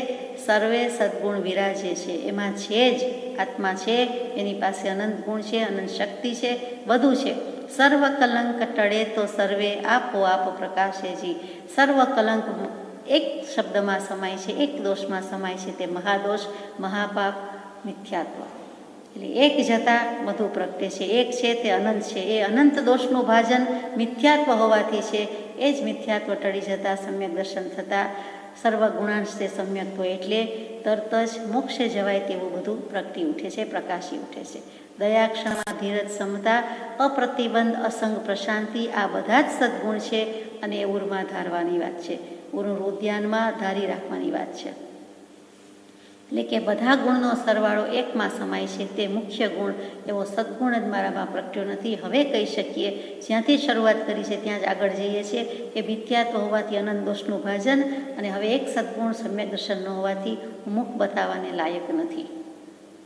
સર્વે સદ્ગુણ વિરાજે છે. એમાં છે જ આત્મા છે, એની પાસે અનંત ગુણ છે, અનંત શક્તિ છે, બધું છે. સર્વ કલંક ટળે તો સર્વે આપોઆપ પ્રકાશેજી. સર્વ કલંક એક શબ્દમાં સમાય છે, એક દોષમાં સમાય છે, તે મહાદોષ, મહાપાપ, મિથ્યાત્વ. એટલે એક જતાં બધું પ્રગટે છે, એક છે તે અનંત છે. એ અનંત દોષનું ભાજન મિથ્યાત્વ હોવાથી છે. એ જ મિથ્યાત્વ ટળી જતાં સમ્યક દર્શન થતાં સર્વ ગુણાંશ તે સમ્યક હોય એટલે તરત જ મોક્ષે જવાય તેવું બધું પ્રગટી ઉઠે છે, પ્રકાશી ઉઠે છે. દયા, ક્ષમા, ધીરજ, સમતા, અપ્રતિબંધ, અસંગ પ્રશાંતિ, આ બધા જ સદગુણ છે, અને એ ઉરમાં ધારવાની વાત છે, ઉદ્યાનમાં ધારી રાખવાની વાત છે. એટલે કે બધા ગુણનો સરવાળો એકમાં સમાય છે, તે મુખ્ય ગુણ એવો સદગુણ જ મારામાં પ્રગટ્યો નથી. હવે કહી શકીએ, જ્યાંથી શરૂઆત કરી છે ત્યાં જ આગળ જઈએ છીએ કે મિથ્યાત્વ હોવાથી અનંત દોષનું ભાજન, અને હવે એક સદગુણ સમ્યક દર્શન ન હોવાથી મુખ બતાવવાને લાયક નથી.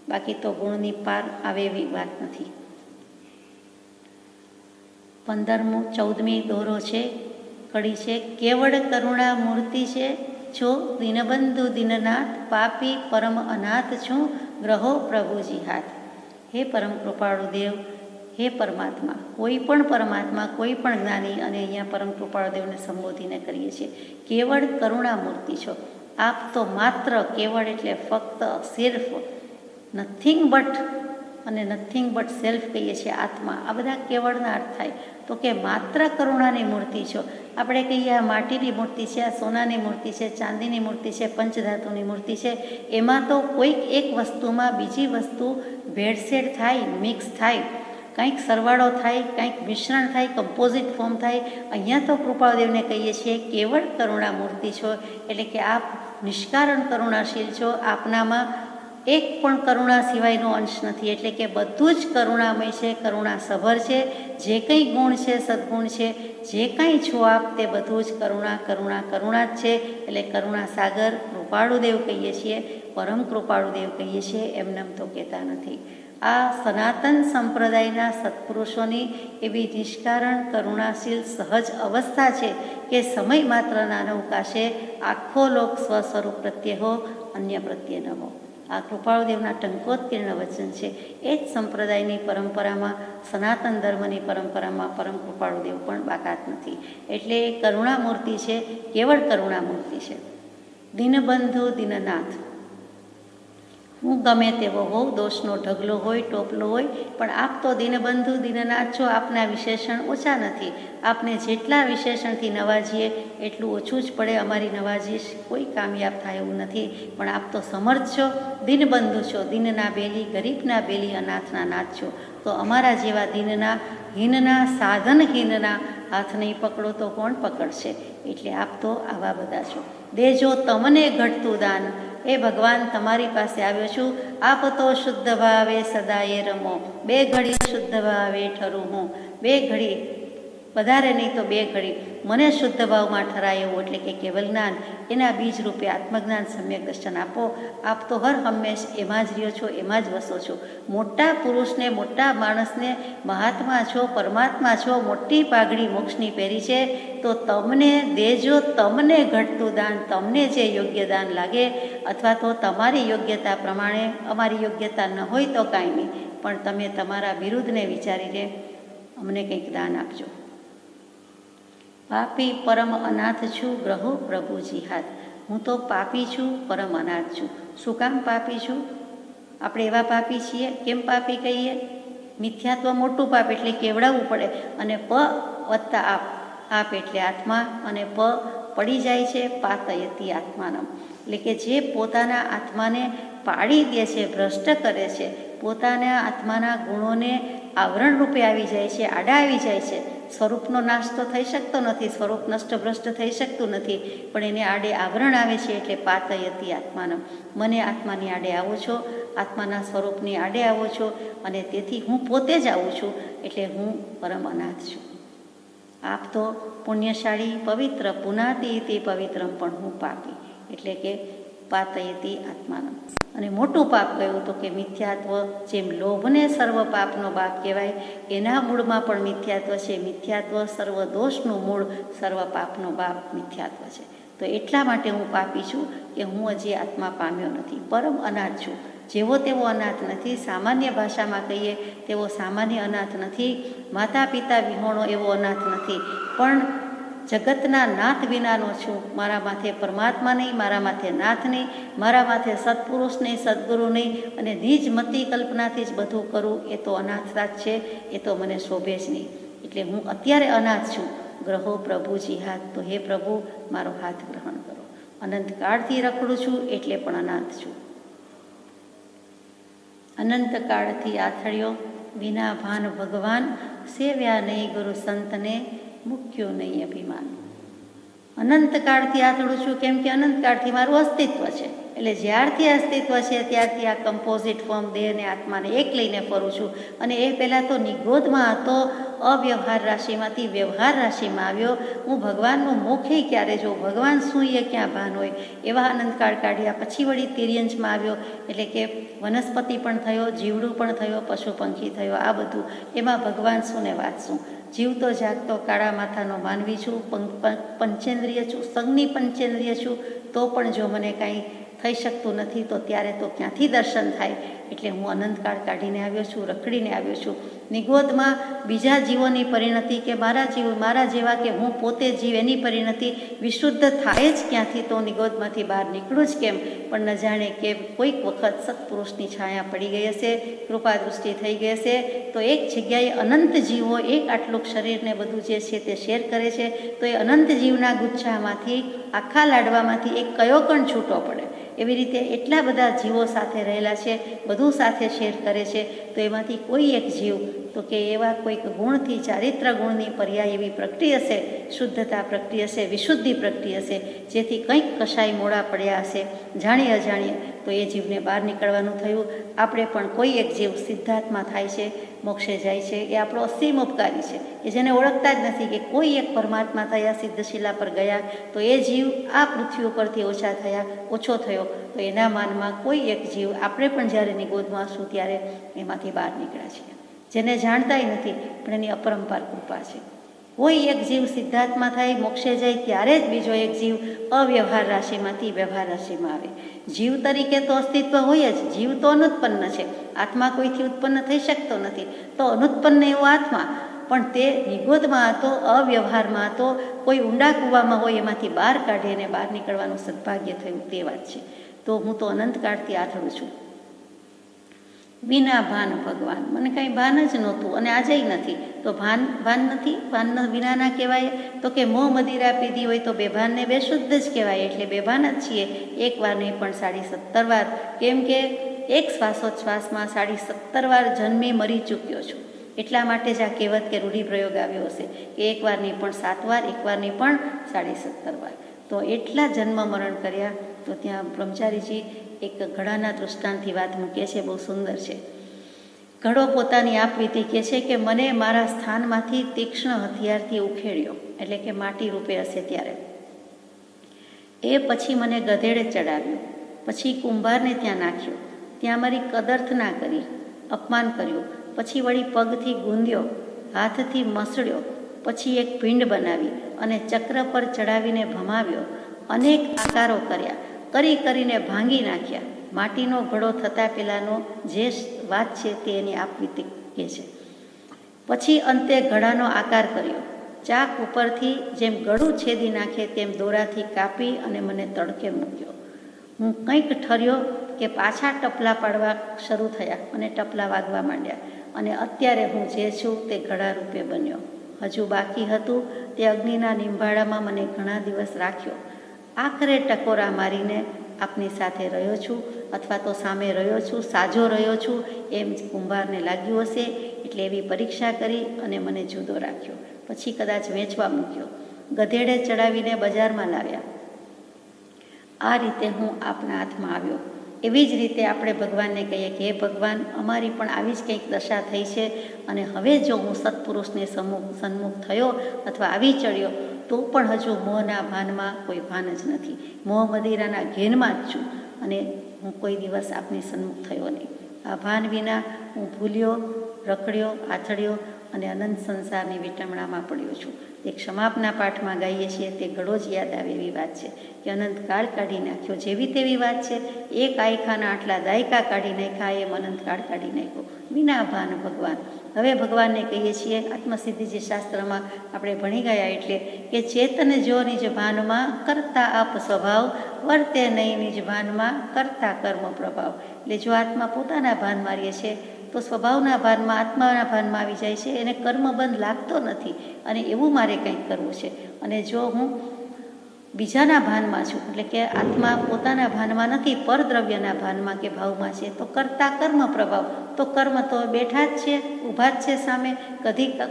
બાકી તો ગુણની પાર આવે એવી વાત નથી. 14મી દોરો છે, કડી છે, કેવળ કરુણા મૂર્તિ છે, જો દીનબંધુ દીનનાથ, પાપી પરમ અનાથ છું, ગ્રહો પ્રભુજી હાથ. હે પરમ કૃપાળુ દેવ, હે પરમાત્મા, કોઈ પણ પરમાત્મા, કોઈ પણ જ્ઞાની, અને અહીંયા પરમ કૃપાળુ દેવને સંબોધીને કરીએ છીએ, કેવળ કરુણા મૂર્તિ છો. આપ તો માત્ર, કેવળ એટલે ફક્ત, સિર્ફ, નથિંગ બટ, અને નથિંગ બટ સેલ્ફ કહીએ છીએ આત્મા. આ બધા કેવળના અર્થ થાય. તો કે માત્ર કરુણાની મૂર્તિ છો. આપણે કહીએ આ માટીની મૂર્તિ છે, આ સોનાની મૂર્તિ છે, ચાંદીની મૂર્તિ છે, પંચધાતુની મૂર્તિ છે, એમાં તો કોઈક એક વસ્તુમાં બીજી વસ્તુ ભેળસેળ થાય, મિક્સ થાય. કંઈક સરવાળો થાય, કંઈક મિશ્રણ થાય, કમ્પોઝિટ ફોર્મ થાય. અહીંયા તો કૃપાળુદેવને કહીએ છીએ કેવળ કરુણામૂર્તિ છો, એટલે કે આપ નિષ્કારણ કરુણાશીલ છો. આપનામાં એક પણ કરુણા સિવાયનો અંશ નથી, એટલે કે બધું જ કરુણામય છે, કરુણાસભર છે. જે કંઈ ગુણ છે, સદ્ગુણ છે, જે કંઈ છો આપ તે બધું જ કરુણા જ છે. એટલે કરુણાસાગર કૃપાળુદેવ કહીએ છીએ, પરમ કૃપાળુદેવ કહીએ છીએ, એમનેમ તો કહેતા નથી. આ સનાતન સંપ્રદાયના સત્પુરુષોની એવી નિષ્કારણ કરુણાશીલ સહજ અવસ્થા છે કે સમય માત્રના અવકાશે આખો લોક સ્વસ્વરૂપ પ્રત્યે હો, અન્ય પ્રત્યે ન હો. આ કૃપાળુદેવના ટંકોત્કીર્ણ વચન છે. એ જ સંપ્રદાયની પરંપરામાં, સનાતન ધર્મની પરંપરામાં પરમ કૃપાળુદેવ પણ બાકાત નથી. એટલે એ કરુણામૂર્તિ છે, કેવળ કરુણામૂર્તિ છે. દીનબંધુ દીનનાથ. હું ગમે તેવો હોઉં, દોષનો ઢગલો હોય, ટોપલો હોય, પણ આપ તો દીનબંધુ દીનનાથ છો. આપના વિશેષણ ઓછા નથી. આપને જેટલા વિશેષણથી નવાજીએ એટલું ઓછું જ પડે. અમારી નવાજી કોઈ કામયાબ થાય એવું નથી, પણ આપ તો સમર્થ છો, દીનબંધુ છો, દીનના બેલી, ગરીબના બેલી, અનાથના નાથ છો. તો અમારા જેવા દીનના, હીનના, સાધનહીનના હાથ નહીં પકડો તો કોણ પકડશે? એટલે આપ તો આવા બધા છો. દેજો તમને ઘટતું દાન, એ ભગવાન તમારી પાસે આવ્યો છું. આપ તો શુદ્ધ ભાવે સદાય રમો, બે ઘડી શુદ્ધ ભાવે ઠરું હું. બે ઘડી, વધારે નહીં તો બે ઘડી મને શુદ્ધ ભાવમાં ઠરાય એવું, એટલે કે કેવલ જ્ઞાન, એના બીજ રૂપે આત્મજ્ઞાન સમ્યક દર્શન આપો. આપ તો હર હંમેશ એમાં જ રહ્યો છો, એમાં જ વસો છો. મોટા પુરુષને, મોટા માણસને મહાત્મા છો, પરમાત્મા છો, મોટી પાઘડી મોક્ષની પહેરી છે. તો તમને દેજો તમને ઘટતું દાન, તમને જે યોગ્ય દાન લાગે, અથવા તો તમારી યોગ્યતા પ્રમાણે. અમારી યોગ્યતા ન હોય તો કાંઈ નહીં, પણ તમે તમારા વિરુદ્ધને વિચારીને અમને કંઈક દાન આપજો. પાપી પરમ અનાથ છું, ગ્રહો પ્રભુજી હાથ. હું તો પાપી છું, પરમ અનાથ છું. શું કામ પાપી છું? આપણે એવા પાપી છીએ. કેમ પાપી કહીએ? મિથ્યાત્વ મોટું પાપ, એટલે કેવડાવવું પડે. અને પ વત્તા આપ, આપ એટલે આત્મા, અને પ પડી જાય છે, પાતયતી આત્માનમ, એટલે કે જે પોતાના આત્માને પાડી દે છે, ભ્રષ્ટ કરે છે, પોતાના આત્માના ગુણોને આવરણ રૂપે આવી જાય છે, આડા આવી જાય છે. સ્વરૂપનો નાશ તો થઈ શકતો નથી, સ્વરૂપ નષ્ટ ભ્રષ્ટ થઈ શકતું નથી, પણ એને આડે આવરણ આવે છે. એટલે પાતયતી આત્માનમ, મને આત્માની આડે આવો છો, આત્માના સ્વરૂપની આડે આવો છો, અને તેથી હું પોતે જ આવું છું. એટલે હું પરમ અનાથ છું. આપ તો પુણ્યશાળી, પવિત્ર, પુનાતિ તે પવિત્રમ, પણ હું પાપી, એટલે કે પાતયતી આત્માનમ. અને મોટું પાપ કયું? તો કે મિથ્યાત્વ. જેમ લોભને સર્વ પાપનો બાપ કહેવાય, એના મૂળમાં પણ મિથ્યાત્વ છે. મિથ્યાત્વ સર્વ દોષનું મૂળ, સર્વ પાપનો બાપ મિથ્યાત્વ છે. તો એટલા માટે હું પાપી છું કે હું હજી આત્મા પામ્યો નથી, પરમ અનાથ છું. જેવો તેવો અનાથ નથી. સામાન્ય ભાષામાં કહીએ તેવો સામાન્ય અનાથ નથી. માતા પિતા વિહોણો એવો અનાથ નથી, પણ જગતના નાથ વિનાનો છું. મારા માથે પરમાત્મા નહીં, મારા માથે નાથ નહીં, મારા માથે સત્પુરુષ નહીં, સદગુરુ નહીં, અને નિજ મતિ કલ્પનાથી જ બધું કરું, એ તો અનાથતા જ છે. એ તો મને શોભે જ નહીં. એટલે હું અત્યારે અનાથ છું. ગ્રહો પ્રભુજી હાથ, તો હે પ્રભુ મારો હાથ ગ્રહણ કરો. અનંતકાળથી રખડું છું, એટલે પણ અનાથ છું. અનંતકાળથી આથળ્યો, વિના ભાન ભગવાન, સેવ્યા નહીં ગુરુ સંતને, મૂક્યો નહીં અભિમાન. અનંતકાળથી આથળું છું, કેમ કે અનંતકાળથી મારું અસ્તિત્વ છે. એટલે જ્યારથી અસ્તિત્વ છે ત્યારથી આ કમ્પોઝિટ ફોર્મ દેહને આત્માને એક લઈને ફરું છું. અને એ પહેલાં તો નિગોદમાં હતો, અવ્યવહાર રાશિમાંથી વ્યવહાર રાશિમાં આવ્યો. હું ભગવાનનું મુખે ક્યારે જો, ભગવાન શું એ ક્યાં ભાન હોય, એવા અનંતકાળ કાઢ્યા. પછી વળી તિર્યંશમાં આવ્યો, એટલે કે વનસ્પતિ પણ થયો, જીવડું પણ થયો, પશુ પંખી થયો. આ બધું એમાં ભગવાન શું ને વાત શું? જીવતો જાગતો કાળા માથાનો માનવી છું, પંચેન્દ્રિય છું, સંજ્ઞી પંચેન્દ્રિય છું. તો પણ જો મને કાંઈ થઈ શકતું નથી, તો ત્યારે તો ક્યાંથી દર્શન થાય? એટલે હું અનંતકાળ કાઢીને આવ્યો છું, રખડીને આવ્યો છું. નિગોદમાં બીજા જીવોની પરિણતિ, કે મારા જેવા કે હું પોતે જીવ, એની પરિણતિ વિશુદ્ધ થાય જ ક્યાંથી? તો નિગોદમાંથી બહાર નીકળું જ કેમ? પણ ન જાણે કે કોઈક વખત સત્પુરુષની છાયા પડી ગઈ હશે, કૃપા દૃષ્ટિ થઈ ગઈ હશે, તો એક જગ્યાએ અનંત જીવો એક આટલું શરીરને બધું જે છે તે શેર કરે છે. તો એ અનંત જીવના ગુચ્છામાંથી, આખા લાડવામાંથી એક કયો કણ છૂટો પડે? એવી રીતે એટલા બધા જીવો સાથે રહેલા છે, બધું સાથે શેર કરે છે. તો એમાંથી કોઈ એક જીવ, તો તો કે એવા કોઈક ગુણથી ચારિત્ર ગુણની પર્યાય એવી પ્રગટી હશે, શુદ્ધતા પ્રગટી હશે, વિશુદ્ધિ પ્રગટી હશે, જેથી કંઈક કશાય મોડા પડ્યા હશે જાણીએ અજાણીએ, તો એ જીવને બહાર નીકળવાનું થયું. આપણે પણ કોઈ એક જીવ સિદ્ધાર્થમાં થાય છે, મોક્ષે જાય છે, એ આપણો અસીમ ઉપકારી છે, કે જેને ઓળખતા જ નથી કે કોઈ એક પરમાત્મા થયા, સિદ્ધશિલા પર ગયા, તો એ જીવ આ પૃથ્વી ઉપરથી ઓછો થયો, તો એના માનમાં કોઈ એક જીવ આપણે પણ જ્યારે નિગોદમાં છું ત્યારે એમાંથી બહાર નીકળ્યા છીએ, જેને જાણતાય નથી, પણ એની અપરંપાર કૃપા છે. કોઈ એક જીવ સિદ્ધાર્થમાં થાય, મોક્ષે જાય, ત્યારે જ બીજો એક જીવ અવ્યવહાર રાશિમાંથી વ્યવહાર રાશિમાં આવે. જીવ તરીકે તો અસ્તિત્વ હોય જ, જીવ તો અનુત્પન્ન છે, આત્મા કોઈથી ઉત્પન્ન થઈ શકતો નથી, તો અનુત્પન્ન એવો આત્મા, પણ તે નિગોદમાં હતો, અવ્યવહારમાં હતો, કોઈ ઊંડા કૂવામાં હોય એમાંથી બહાર કાઢી અને બહાર નીકળવાનું સદભાગ્ય થયું, તે વાત છે. તો હું તો અનંતકાળથી આથડું છું. વિના ભાન ભગવાન, મને કાંઈ ભાન જ નહોતું અને આજેય નથી. તો ભાન નથી, ભાન વિનાના કહેવાય. તો કે મોહ મદિરા પીધી હોય તો બેભાનને બેશુદ્ધ જ કહેવાય, એટલે બેભાન જ છીએ. એક વાર નહીં પણ 17.5 વાર, કેમ કે એક શ્વાસોચ્છ્વાસમાં 17.5 વાર જન્મી મરી ચૂક્યો છું. એટલા માટે જ આ કહેવત કે રૂઢિપ્રયોગ આવ્યો હશે કે એક વાર નહીં પણ 7 વાર, એક વાર નહીં પણ 17.5 વાર. તો એટલા જન્મ મરણ કર્યા. તો ત્યાં બ્રહ્મચારીજી એક ઘડાના દૃષ્ટાંતથી વાત મૂકે છે, બહુ સુંદર છે. ઘડો પોતાની આપવીતી કહે છે કે મને મારા સ્થાનમાંથી તીક્ષ્ણ હથિયારથી ઉખેડ્યો, એટલે કે માટી રૂપે હશે ત્યારે. એ પછી મને ગધેડે ચડાવ્યો, પછી કુંભારને ત્યાં નાખ્યો, ત્યાં મારી કદર્થના કરી, અપમાન કર્યું, પછી વળી પગથી ગૂંદ્યો, હાથથી મસળ્યો, પછી એક પિંડ બનાવી અને ચક્ર પર ચડાવીને ભમાવ્યો, અનેક આકારો કર્યા, કરીને ભાંગી નાખ્યા. માટીનો ઘડો થતાં પેલાનો જે વાત છે તે એની આપવીતી કહે છે. પછી અંતે ઘડાનો આકાર કર્યો, ચાક ઉપરથી જેમ ગળું છેદી નાખે તેમ દોરાથી કાપી અને મને તડકે મૂક્યો. હું કંઈક ઠર્યો કે પાછા ટપલા પાડવા શરૂ થયા અને ટપલા વાગવા માંડ્યા, અને અત્યારે હું જે છું તે ઘડા રૂપે બન્યો. હજુ બાકી હતું તે અગ્નિના નિંભાળામાં મને ઘણા દિવસ રાખ્યો. આખરે ટકોરા મારીને આપની સાથે રહ્યો છું, અથવા તો સામે રહ્યો છું, સાજો રહ્યો છું, એમ કુંભારને લાગ્યું હશે, એટલે એવી પરીક્ષા કરી અને મને જુદો રાખ્યો. પછી કદાચ વેચવા મૂક્યો, ગધેડે ચડાવીને બજારમાં લાવ્યા. આ રીતે હું આપના હાથમાં આવ્યો. એવી જ રીતે આપણે ભગવાનને કહીએ કે હે ભગવાન, અમારી પણ આવી જ કંઈક દશા થઈ છે, અને હવે જો હું સત્પુરુષને સન્મુખ થયો અથવા આવી ચડ્યો તો પણ હજુ મોહના ભાનમાં કોઈ ભાન જ નથી, મોહ મદિરાના ઘેનમાં જ છું, અને હું કોઈ દિવસ આપની સન્મુખ થયો નહીં. આ ભાન વિના હું ભૂલ્યો, રખડ્યો, આથડ્યો અને અનંત સંસારની વિટમણામાં પડ્યો છું. એક ક્ષમાપના પાઠમાં ગાઈએ છીએ, તે ઘડો જ યાદ આવે એવી વાત છે કે અનંતકાળ કાઢી નાખ્યો, જેવી તેવી વાત છે. એક આયખાના આટલા દાયકા કાઢી નાખ્યા, એમ અનંતકાળ કાઢી નાખ્યો. વિના ભાન ભગવાન. હવે ભગવાનને કહીએ છીએ, આત્મસિદ્ધિજી શાસ્ત્રમાં આપણે ભણી ગયા એટલે કે ચેતન જો નિજ ભાનમાં કરતા આપ સ્વભાવ, વર્તે નહીં નિજ ભાનમાં કરતા કર્મ પ્રભાવ. એટલે જો આત્મા પોતાના ભાન મારીએ છીએ તો સ્વભાવના ભાનમાં, આત્માના ભાનમાં આવી જાય છે, એને કર્મબંધ લાગતો નથી, અને એવું મારે કંઈક કરવું છે. અને જો હું બીજાના ભાનમાં છું, એટલે કે આત્મા પોતાના ભાનમાં નથી, પરદ્રવ્યના ભાનમાં કે ભાવમાં છે, તો કરતા કર્મ પ્રભાવ. તો કર્મ તો બેઠા જ છે, ઊભા જ છે સામે,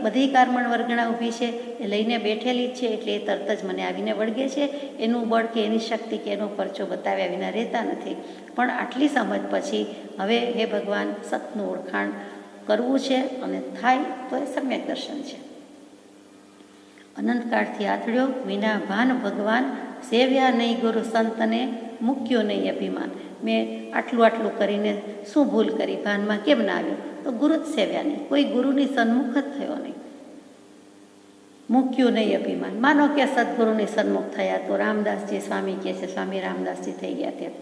બધી કારમણ વર્ગણા ઊભી છે, એ લઈને બેઠેલી જ છે, એટલે એ તરત જ મને આવીને વળગે છે. એનું બળ કે એની શક્તિ કે એનો પરચો બતાવ્યા વિના રહેતા નથી. પણ આટલી સમજ પછી હવે હે ભગવાન, સતનું ઓળખાણ કરવું છે, અને થાય તો એ સમ્યક દર્શન છે. અનંતકાળથી આથડ્યો, વિના ભાન ભગવાન, સેવ્યા નહીં ગુરુ સંતને, મૂક્યો નહીં અભિમાન. મેં આટલું કરીને શું ભૂલ કરી, ભાનમાં કેમ ના આવ્યો? તો ગુરુ જ સેવ્યા નહીં, કોઈ ગુરુની સન્મુખ જ થયો નહીં. મૂક્યું નહીં અભિમાન. માનો કે સદગુરુની સન્મુખ થયા તો રામદાસજી સ્વામી કહે છે, સ્વામી રામદાસજી થઈ ગયા તેમ,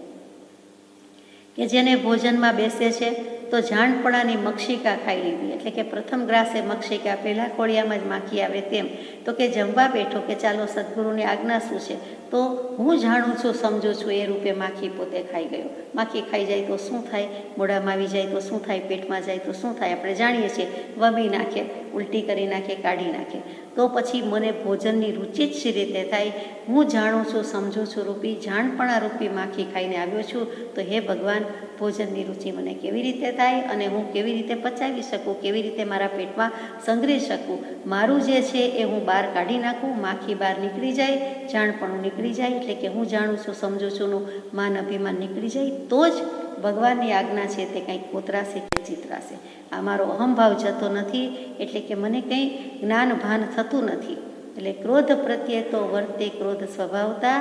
કે જેને ભોજનમાં બેસે છે તો જાણપણાની મક્ષિકા ખાઈ લીધી, એટલે કે પ્રથમ ગ્રાસે મક્ષિકા, પહેલાં કોળિયામાં જ માખી આવે તેમ. તો કે જમવા બેઠો કે ચાલો સદગુરુની આજ્ઞા શું છે, તો હું જાણું છું, સમજું છું, એ રૂપે માખી પોતે ખાઈ ગયો. માખી ખાઈ જાય તો શું થાય, મોઢામાં આવી જાય તો શું થાય, પેટમાં જાય તો શું થાય, આપણે જાણીએ છીએ. વમી નાખે, ઉલટી કરી નાખે, કાઢી નાખે. તો પછી મને ભોજનની રુચિ જ શી રીતે થાય? હું જાણું છું, સમજું છું રૂપી, જાણપણા રૂપી માખી ખાઈને આવ્યો છું, તો હે ભગવાન, ભોજનની રુચિ મને કેવી રીતે થાય અને હું કેવી રીતે પચાવી શકું, કેવી રીતે મારા પેટમાં સંગ્રહી શકું? મારું જે છે એ હું બહાર કાઢી નાખું, માખી બહાર નીકળી જાય, જાણપણું નીકળી જાય, એટલે કે હું જાણું છું, સમજું છુંનું માન અભિમાન નીકળી જાય, તો જ ભગવાનની આજ્ઞા છે તે કંઈક કોતરાશે કે ચિતરાશે. આ મારો અહંભાવ જતો નથી, એટલે કે મને કંઈ જ્ઞાન ભાન થતું નથી. એટલે ક્રોધ પ્રત્યે તો વર્તે ક્રોધ સ્વભાવતા,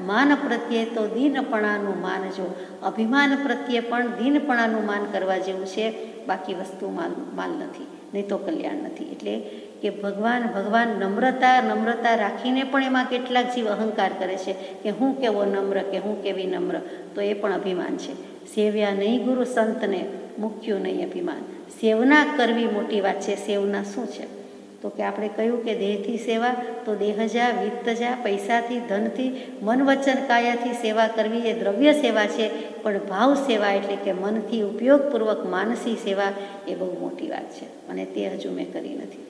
માન પ્રત્યે તો દીનપણાનું માનજો. અભિમાન પ્રત્યે પણ દીનપણાનું માન કરવા જેવું છે, બાકી વસ્તુ માલ નથી, નહીં તો કલ્યાણ નથી. એટલે કે ભગવાન નમ્રતા રાખીને પણ એમાં કેટલાક જીવ અહંકાર કરે છે કે હું કેવો નમ્ર, કે હું કેવી નમ્ર, તો એ પણ અભિમાન છે. સેવ્યા નહીં ગુરુ સંતને, મૂક્યું નહીં અભિમાન. સેવના કરવી મોટી વાત છે. સેવના શું છે? તો કે આપણે કહ્યું કે દેહથી સેવા, તો દેહજા, વિત્તજા, પૈસાથી, ધનથી, મન વચન કાયાથી સેવા કરવી એ દ્રવ્ય સેવા છે. પણ ભાવ સેવા એટલે કે મનથી ઉપયોગપૂર્વક માનસી સેવા એ બહુ મોટી વાત છે, અને તે હજુ મેં કરી નથી.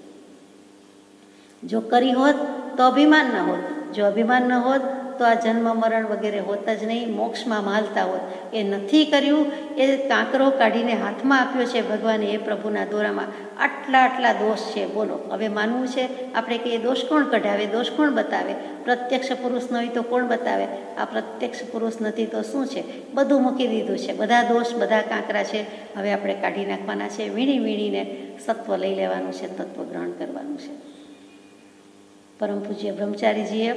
જો કરી હોત તો અભિમાન ન હોત, જો અભિમાન ન હોત તો આ જન્મ મરણ વગેરે હોત જ નહીં, મોક્ષમાં માલતા હોત. એ નથી કર્યું, એ કાંકરો કાઢીને હાથમાં આપ્યો છે ભગવાને, એ પ્રભુના દોરામાં આટલા દોષ છે. બોલો, હવે માનવું છે આપણે કે એ દોષ કોણ કઢાવે, દોષ કોણ બતાવે? પ્રત્યક્ષ પુરુષ ન હોય તો કોણ બતાવે? આ પ્રત્યક્ષ પુરુષ નથી તો શું છે? બધું મૂકી દીધું છે, બધા દોષ, બધા કાંકરા છે, હવે આપણે કાઢી નાખવાના છે. વીણીને સત્વ લઈ લેવાનું છે, તત્વ ગ્રહણ કરવાનું છે. પરમ પૂજ્ય બ્રહ્મચારીજીએ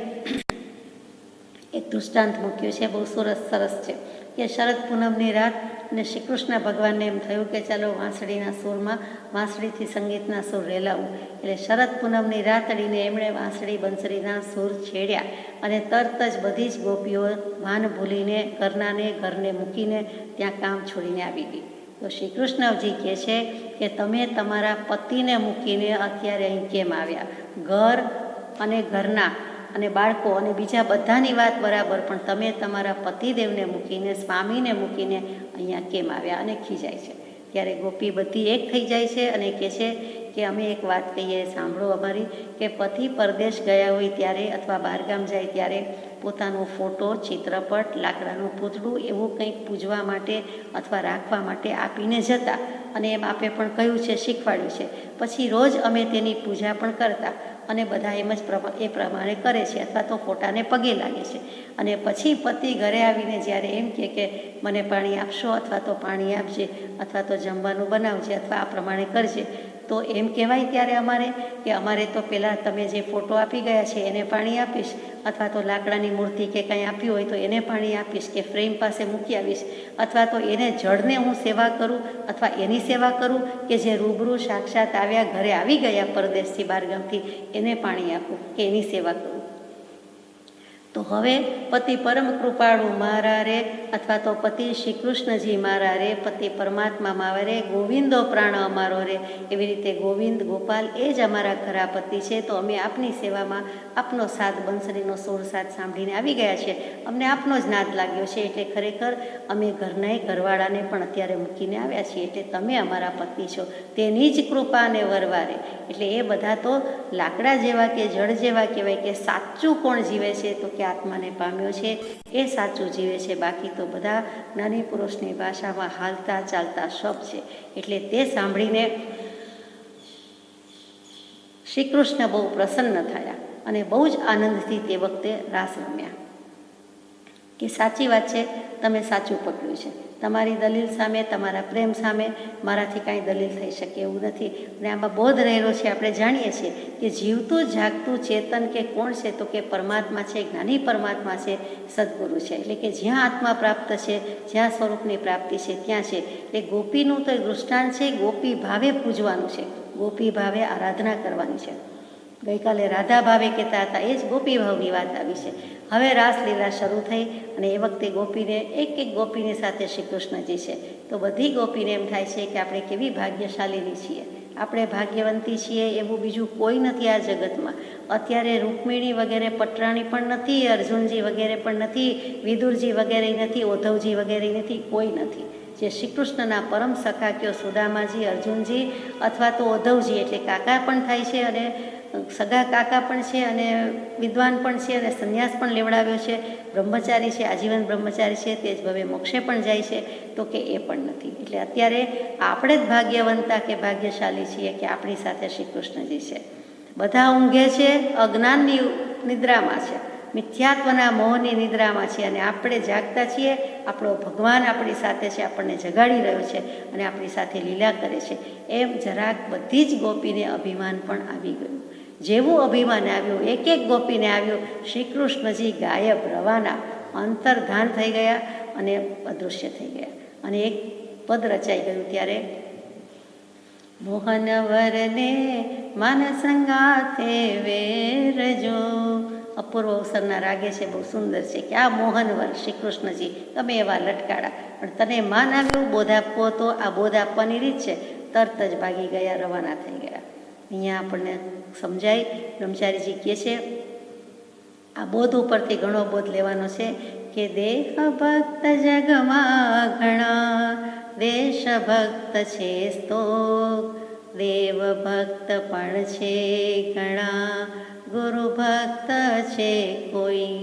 એક દૃષ્ટાંત મૂક્યું છે, બહુ સરસ છે, કે શરદ પૂનમની રાત અને શ્રી કૃષ્ણ ભગવાનને એમ થયું કે ચાલો વાંસળીના સૂરમાં, વાંસળીથી સંગીતના સૂર રેલાવું. એટલે શરદ પૂનમની રાતડીને એમણે વાંસળી બંસળીના સૂર છેડ્યા, અને તરત જ બધી જ ગોપીઓ ભાન ભૂલીને ઘરને મૂકીને ત્યાં કામ છોડીને આવી ગઈ. તો શ્રી કૃષ્ણજી કહે છે કે તમે તમારા પતિને મૂકીને અત્યારે અહીં કેમ આવ્યા? ઘર અને ઘરના અને બાળકો અને બીજા બધાની વાત બરાબર, પણ તમે તમારા પતિદેવને મૂકીને, સ્વામીને મૂકીને અહીંયા કેમ આવ્યા? અને ખીજાય છે. ત્યારે ગોપી બધી એક થઈ જાય છે અને કહે છે કે અમે એક વાત કહીએ, સાંભળો અમારી, કે પતિ પરદેશ ગયા હોય ત્યારે અથવા બહારગામ જાય ત્યારે પોતાનો ફોટો, ચિત્રપટ, લાકડાનું પૂતળું એવું કંઈક પૂજવા માટે અથવા રાખવા માટે આપીને જતા, અને એમ આપે પણ કહ્યું છે, શીખવાડ્યું છે. પછી રોજ અમે તેની પૂજા પણ કરતા, અને બધા એમ જ એ પ્રમાણે કરે છે, અથવા તો ફોટાને પગે લાગે છે. અને પછી પતિ ઘરે આવીને જ્યારે એમ કે મને પાણી આપશો, અથવા તો પાણી આપજે, અથવા તો જમવાનું બનાવજે, અથવા આ પ્રમાણે કરજે, તો એમ કહેવાય ત્યારે અમારે તો પહેલાં તમે જે ફોટો આપી ગયા છે એને પાણી આપીશ, અથવા તો લાકડાની મૂર્તિ કે કંઈ આપ્યું હોય તો એને પાણી આપીશ, કે ફ્રેમ પાસે મૂકી આવીશ, અથવા તો એને જળને હું સેવા કરું, અથવા એની સેવા કરું કે જે રૂબરૂ સાક્ષાત આવ્યા, ઘરે આવી ગયા પરદેશથી, બહારગામથી, એને પાણી આપું કે એની સેવા કરું? તો હવે પતિ પરમ કૃપાળુ મારા રે, અથવા તો પતિ શ્રી કૃષ્ણજી મારા રે, પતિ પરમાત્મા મારા રે, ગોવિંદો પ્રાણ અમારો રે, એવી રીતે ગોવિંદ, ગોપાલ એ જ અમારા ખરા પતિ છે. તો અમે આપની સેવામાં આપનો સાદ, બંસરીનો સોળ સાદ સાંભળીને આવી ગયા છે, અમને આપનો જ નાદ લાગ્યો છે, એટલે ખરેખર અમે ઘરવાળાને પણ અત્યારે મૂકીને આવ્યા છીએ, એટલે તમે અમારા પતિ છો, તેની જ કૃપા અને વરવારે. એટલે એ બધા તો લાકડા જેવા કે જળ જેવા કહેવાય, કે સાચું કોણ જીવે છે? તો કે આત્માને પામ્યો છે એ સાચું જીવે છે, બાકી તો બધા જ્ઞાની પુરુષની ભાષામાં હાલતા ચાલતા શબ્દ છે. એટલે તે સાંભળીને શ્રી કૃષ્ણ બહુ પ્રસન્ન થયા અને બહુ જ આનંદથી તે વખતે રાસ રમ્યા, કે સાચી વાત છે, તમે સાચું પકડ્યું છે, તમારી દલીલ સામે, તમારા પ્રેમ સામે મારાથી કાંઈ દલીલ થઈ શકે એવું નથી. અને આમાં બોધ રહેલો છે, આપણે જાણીએ છીએ કે જીવતું જાગતું ચેતન કે કોણ છે? તો કે પરમાત્મા છે, જ્ઞાની પરમાત્મા છે, સદગુરુ છે. એટલે કે જ્યાં આત્મા પ્રાપ્ત છે, જ્યાં સ્વરૂપની પ્રાપ્તિ છે, ત્યાં છે. એટલે ગોપીનું તો દૃષ્ટાંત છે, ગોપી ભાવે પૂજવાનું છે, ગોપી ભાવે આરાધના કરવાની છે. ગઈકાલે રાધા ભાવે કહેતા હતા, એ જ ગોપી ભાવની વાત આવી છે. હવે રાસલીલા શરૂ થઈ, અને એ વખતે ગોપીને એક ગોપીની સાથે શ્રી કૃષ્ણજી છે. તો બધી ગોપીને એમ થાય છે કે આપણે કેવી ભાગ્યશાલીની છીએ, આપણે ભાગ્યવંતી છીએ, એવું બીજું કોઈ નથી આ જગતમાં. અત્યારે રૂકમિણી વગેરે પટરાણી પણ નથી, અર્જુનજી વગેરે પણ નથી, વિદુરજી વગેરે નથી, ઉદ્ધવજી વગેરે નથી, કોઈ નથી. જે શ્રી કૃષ્ણના પરમ સખા કયો સુદામાજી, અર્જુનજી અથવા તો ઉદ્ધવજી, એટલે કાકા પણ થાય છે અને સગા કાકા પણ છે અને વિદ્વાન પણ છે અને સંન્યાસ પણ લેવડાવ્યો છે, બ્રહ્મચારી છે, આજીવન બ્રહ્મચારી છે, તે જ ભવે મોક્ષે પણ જાય છે, તો કે એ પણ નથી. એટલે અત્યારે આપણે જ ભાગ્યવંતા કે ભાગ્યશાળી છીએ કે આપણી સાથે શ્રી કૃષ્ણજી છે. બધા ઊંઘે છે, અજ્ઞાનની નિદ્રામાં છે, મિથ્યાત્વના મોહની નિદ્રામાં છે, અને આપણે જાગતા છીએ. આપણો ભગવાન આપણી સાથે છે, આપણને જગાડી રહ્યો છે અને આપણી સાથે લીલા કરે છે. એમ જરાક બધી જ ગોપીને અભિમાન પણ આવી ગયું. જેવું અભિમાન આવ્યું, એક એક ગોપીને આવ્યું, શ્રી કૃષ્ણજી ગાયબ, રવાના, અંતર્ધાન થઈ ગયા અને અદૃશ્ય થઈ ગયા. અને એક પદ રચાઈ ગયું ત્યારે મોહન વરને માન સંગાથે વેરજો. અપૂર્વ અવસરના રાગે છે, બહુ સુંદર છે કે આ મોહનવર શ્રી કૃષ્ણજી તમે એવા લટકાડા, પણ તને માન આવ્યું, બોધ આપવો તો આ બોધ આપવાની રીત છે, તરત જ ભાગી ગયા, રવાના થઈ ગયા. અહીંયા આપણને સમજાય, બ્રહ્મચારીજી કહે છે આ બોધ ઉપરથી ઘણો બોધ લેવાનો છે કે દેહ ભક્ત જગમાં ઘણા, દેશ ભક્ત છે તો દેવ ભક્ત પણ છે ઘણા, ગુરુ ભક્ત છે કોઈ.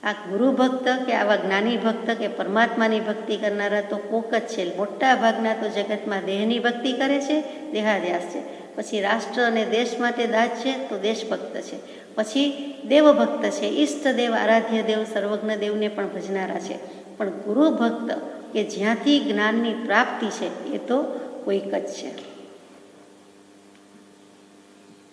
આ ગુરુ ભક્ત કે આવા જ્ઞાની ભક્ત કે પરમાત્માની ભક્તિ કરનારા તો કોક જ છે. મોટા ભાગના તો જગતમાં દેહની ભક્તિ કરે છે, દેહાધ્યાસ છે. પછી રાષ્ટ્ર અને દેશ માટે દાજ છે તો દેશભક્ત છે. પછી દેવભક્ત છે, ઈષ્ટદેવ, આરાધ્ય દેવ, સર્વજ્ઞ દેવને પણ ભજનારા છે. પણ ગુરુ ભક્ત કે જ્યાંથી જ્ઞાનની પ્રાપ્તિ છે એ તો કોઈક જ છે.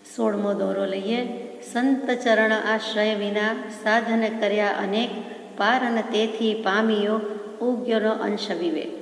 16મો દોરો લઈએ. સંત ચરણ આશ્રય વિના સાધન કર્યા અનેક, પાર અને તેથી પામ્યો ઉગ્યનો અંશ વિવેક.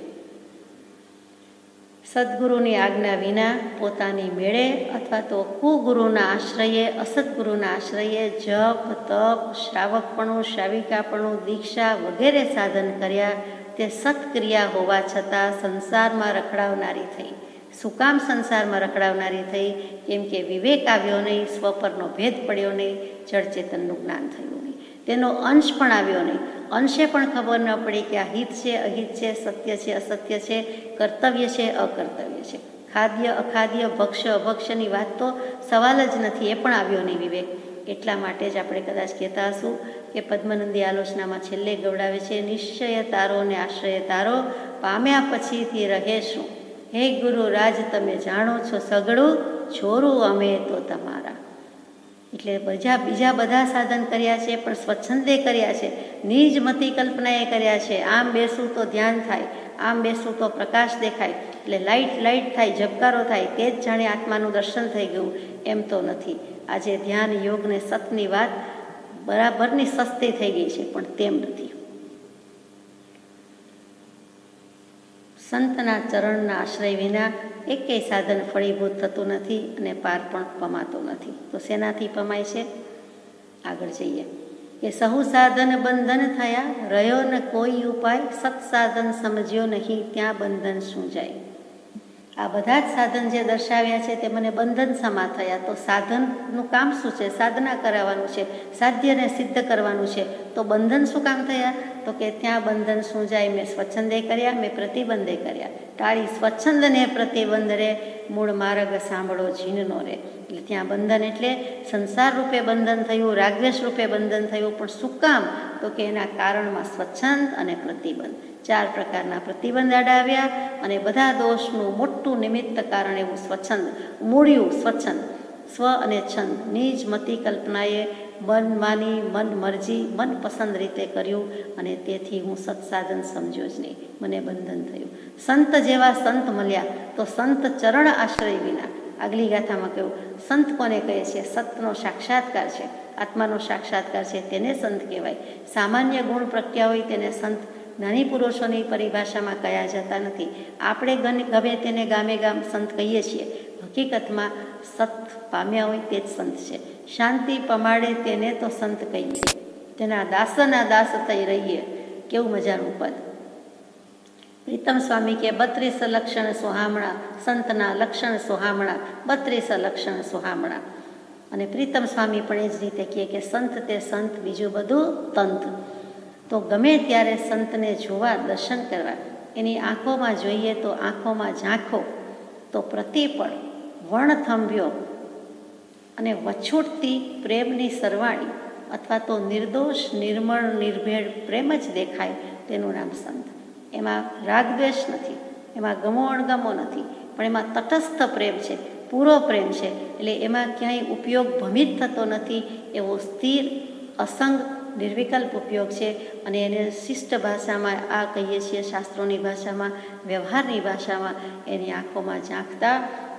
સદગુરુની આજ્ઞા વિના પોતાની મેળે અથવા તો કુગુરુના આશ્રયે, અસદગુરુના આશ્રયે જપ, તપ, શ્રાવકપણું, શ્રાવિકાપણું, દીક્ષા વગેરે સાધન કર્યા તે સત્ક્રિયા હોવા છતાં સંસારમાં રખડાવનારી થઈ. શું કામ સંસારમાં રખડાવનારી થઈ? કેમ કે વિવેક આવ્યો નહીં, સ્વપરનો ભેદ પડ્યો નહીં, જળચેતનનું જ્ઞાન થયું નહીં, તેનો અંશ પણ આવ્યો નહીં. અંશે પણ ખબર ન પડી કે આ હિત છે, અહિત છે, સત્ય છે, અસત્ય છે, કર્તવ્ય છે, અકર્તવ્ય છે, ખાદ્ય અખાદ્ય, ભક્ષ્ય અભક્ષ્યની વાત તો સવાલ જ નથી, એ પણ આવ્યો નહીં વિવેક. એટલા માટે જ આપણે કદાચ કહેતા હશું કે પદ્મનંદી આલોચનામાં છેલ્લે ગવડાવે છે, નિશ્ચય તારો ને આશ્રય તારો, પામ્યા પછીથી રહે શું? હે ગુરુ રાજ તમે જાણો છો સગળું, છોરું અમે તો તમારા. એટલે બીજા બધા સાધન કર્યા છે પણ સ્વચ્છંદે કર્યા છે, નિજ મતિ કલ્પનાએ કર્યા છે. આમ બેસું તો ધ્યાન થાય, આમ બેસું તો પ્રકાશ દેખાય, એટલે લાઇટ થાય, ઝબકારો થાય, તે જ જાણે આત્માનું દર્શન થઈ ગયું. એમ તો નથી. આજે ધ્યાન યોગ ને સતની વાત બરાબરની સસ્તી થઈ ગઈ છે, પણ તેમ નથી. સંતના ચરણના આશ્રય વિના એકેય સાધન ફળીભૂત થતું નથી અને પાર પણ પમાતું નથી. તો શેનાથી પમાય છે? આગળ જઈએ કે સહુ સાધન બંધન થયા, રહ્યો ન કોઈ ઉપાય, સત સાધન સમજ્યો નહીં, ત્યાં બંધન શું જાય. આ બધા જ સાધન જે દર્શાવ્યા છે તે મને બંધન સમા થયા. તો સાધનનું કામ શું છે? સાધના કરાવવાનું છે, સાધ્યને સિદ્ધ કરવાનું છે. તો બંધન શું કામ થયા? તો કે ત્યાં બંધન શું જાય? મેં સ્વચ્છંદે કર્યા, મેં પ્રતિબંધે કર્યા. ટાળી સ્વચ્છંદને પ્રતિબંધ રે, મૂળ માર્ગ સાંભળો જીનનો રે. એટલે ત્યાં બંધન એટલે સંસાર રૂપે બંધન થયું, રાગદ્વેષ રૂપે બંધન થયું. પણ શું કામ? તો કે એના કારણમાં સ્વચ્છંદ અને પ્રતિબંધ, 4 પ્રકારના પ્રતિબંધ અડાવ્યા અને બધા દોષનું મોટું નિમિત્ત કારણ એવું સ્વચ્છંદ, મૂળ્યું સ્વચ્છંદ, સ્વ અને છંદ, નિજ મતિ કલ્પનાએ મન માની, મન મરજી, મન પસંદ રીતે કર્યું અને તેથી હું સત્સાધન સમજ્યો જ નહીં, મને બંધન થયું. સંત જેવા સંત મળ્યા તો સંત ચરણ આશ્રય વિના. આગલી ગાથામાં કહ્યું, સંત કોને કહે છે? સતનો સાક્ષાત્કાર છે, આત્માનો સાક્ષાત્કાર છે, તેને સંત કહેવાય. સામાન્ય ગુણ પ્રજ્ઞા હોય તેને સંત જ્ઞાની પુરુષોની પરિભાષામાં કયા જતા નથી. આપણે ગમે તેને ગામે ગામ સંત કહીએ છીએ. હકીકતમાં સત પામ્યા હોય તે જ સંત છે. શાંતિ પમાડે તેને તો સંત કહીએ, તેના દાસના દાસ થઈ રહીએ. કેવું મજાનું પદ. પ્રીતમ સ્વામી કે 32 લક્ષણ સોહામણા, સંતના લક્ષણ સોહામણા, 32 લક્ષણ સોહામણા. અને પ્રીતમ સ્વામી પણ એ જ રીતે કહે કે સંત તે સંત, બીજું બધું તંત. તો ગમે ત્યારે સંતને જોવા, દર્શન કરવા, એની આંખોમાં જોઈએ તો આંખોમાં ઝાંખો, તો પ્રતિપળ વર્ણ થંભ્યો અને વછૂટતી પ્રેમની સરવાણી અથવા તો નિર્દોષ નિર્મળ નિર્ભેળ પ્રેમ જ દેખાય તેનું નામ સંત. એમાં રાગદ્વેષ નથી, એમાં ગમો અણગમો નથી, પણ એમાં તટસ્થ પ્રેમ છે, પૂરો પ્રેમ છે. એટલે એમાં ક્યાંય ઉપયોગ ભમિત થતો નથી, એવો સ્થિર અસંગ નિર્વિકલ્પ ઉપયોગ છે. અને એને શિષ્ટ ભાષામાં આ કહીએ છીએ, શાસ્ત્રોની ભાષામાં, વ્યવહારની ભાષામાં એની આંખોમાં ઝાંખતા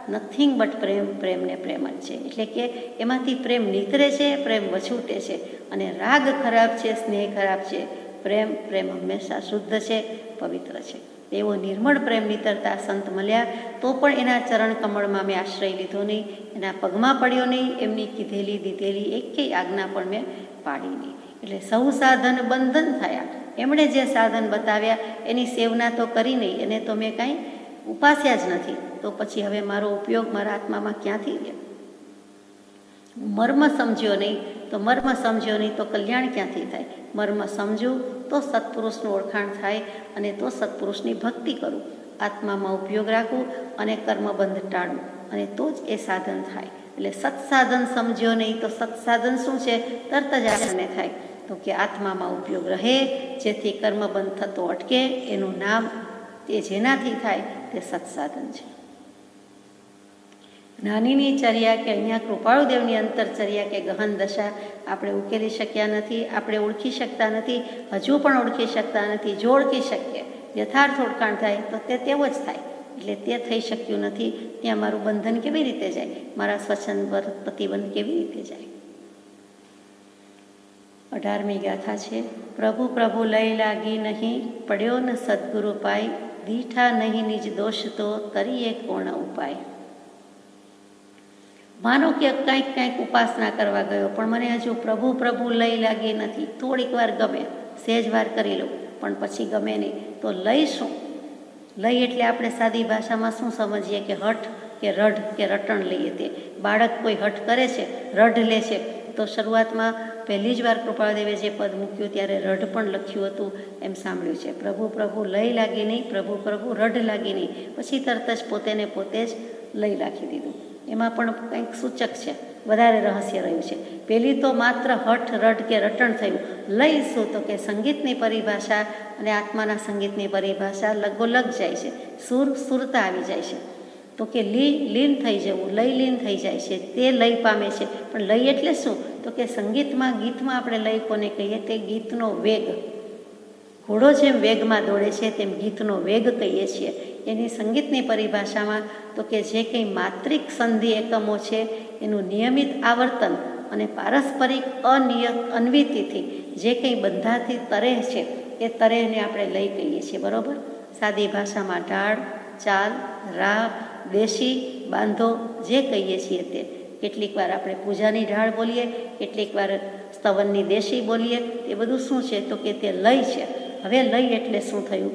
નથિંગ બટ પ્રેમ, પ્રેમને પ્રેમ જ છે. એટલે કે એમાંથી પ્રેમ નીતરે છે, પ્રેમ વછૂટે છે. અને રાગ ખરાબ છે, સ્નેહ ખરાબ છે, પ્રેમ હંમેશા શુદ્ધ છે, પવિત્ર છે. એવો નિર્મળ પ્રેમ નીતરતા સંત મળ્યા, તો પણ એના ચરણ કમળમાં મેં આશ્રય લીધો નહીં, એના પગમાં પડ્યો નહીં, એમની કીધેલી દીધેલી એકેય આજ્ઞા પણ મેં પાડી નહીં. એટલે સૌ સાધન બંધન થયા. એમણે જે સાધન બતાવ્યા એની સેવના તો કરી નહીં, એને તો મેં કાંઈ ઉપાસ્યા જ નથી. તો પછી હવે મારો ઉપયોગ મારા આત્મામાં ક્યાંથી રહે? મર્મ સમજ્યો નહીં તો કલ્યાણ ક્યાંથી થાય? મર્મ સમજવું તો સત્પુરુષનું ઓળખાણ થાય, અને તો સત્પુરુષની ભક્તિ કરું, આત્મામાં ઉપયોગ રાખવું અને કર્મબંધ ટાળવું, અને તો જ એ સાધન થાય. એટલે સત્સાધન સમજ્યો નહીં તો સત્સાધન શું છે? તરત જ આપણને થાય તો કે આત્મામાં ઉપયોગ રહે, જેથી કર્મબંધ થતો અટકે, એનું નામ તે જેનાથી થાય તે સત્સાધન છે. જ્ઞાનીની ચર્યા કે અહીંયા કૃપાળુદેવની અંતરચર્યા કે ગહન દશા આપણે ઉકેલી શક્યા નથી, આપણે ઓળખી શકતા નથી, હજુ પણ ઓળખી શકતા નથી. જો ઓળખી શકીએ, યથાર્થ ઓળખાણ થાય તો તે તેવો જ થાય. એટલે તે થઈ શક્યું નથી. ત્યાં મારું બંધન કેવી રીતે જાય? મારા સ્વચ્છંદ પર પ્રતિબંધ કેવી રીતે જાય? 18મી ગાથા છે. પ્રભુ પ્રભુ લઈ લાગી નહીં, પડ્યો ન સદગુરુ પાય, દીઠા નહીં નિજ દોષ તો કરીએ કોણ ઉપાય. માનો કે કંઈક ઉપાસના કરવા ગયો, પણ મને હજુ પ્રભુ પ્રભુ લઈ લાગી નથી. થોડીક વાર ગમે, સહેજ વાર કરી લઉં, પણ પછી ગમે નહીં. તો લઈ શું? લઈ એટલે આપણે સાદી ભાષામાં શું સમજીએ કે હઠ કે રઢ કે રટણ લઈએ. તે બાળક કોઈ હઠ કરે છે, રઢ લે છે, તો શરૂઆતમાં પહેલી જ વાર કૃપાળદેવે જે પદ મૂક્યું ત્યારે રઢ પણ લખ્યું હતું એમ સાંભળ્યું છે. પ્રભુ પ્રભુ લઈ લાગી નહીં, પ્રભુ પ્રભુ રઢ લાગી નહીં. પછી તરત જ પોતે જ લઈ રાખી દીધું. એમાં પણ કંઈક સૂચક છે, વધારે રહસ્ય રહ્યું છે. પહેલી તો માત્ર હઠ રઢ કે રટણ થયું. લઈ શું? તો કે સંગીતની પરિભાષા અને આત્માના સંગીતની પરિભાષા લગોલગ જાય છે. સુરતા આવી જાય છે. તો કે લીન થઈ જવું, લય લીન થઈ જાય છે, તે લય પામે છે. પણ લય એટલે શું? તો કે સંગીતમાં, ગીતમાં આપણે લય કોને કહીએ? તે ગીતનો વેગ. ઘોડો જેમ વેગમાં દોડે છે તેમ ગીતનો વેગ કહીએ છીએ. એની સંગીતની પરિભાષામાં તો કે જે કંઈ માત્રિક સંધિ એકમો છે એનું નિયમિત આવર્તન અને પારસ્પરિક અન્વિતિથી જે કંઈ બંધાથી તરે છે એ તરેને આપણે લઈ કહીએ છીએ. બરાબર? સાદી ભાષામાં ઢાળ, ચાલ, રાહ, દેશી, બાંધો જે કહીએ છીએ તે. કેટલીક વાર આપણે પૂજાની ઢાળ બોલીએ, કેટલીક વાર સ્તવનની દેશી બોલીએ. એ બધું શું છે? તો કે તે લય છે. હવે લય એટલે શું થયું?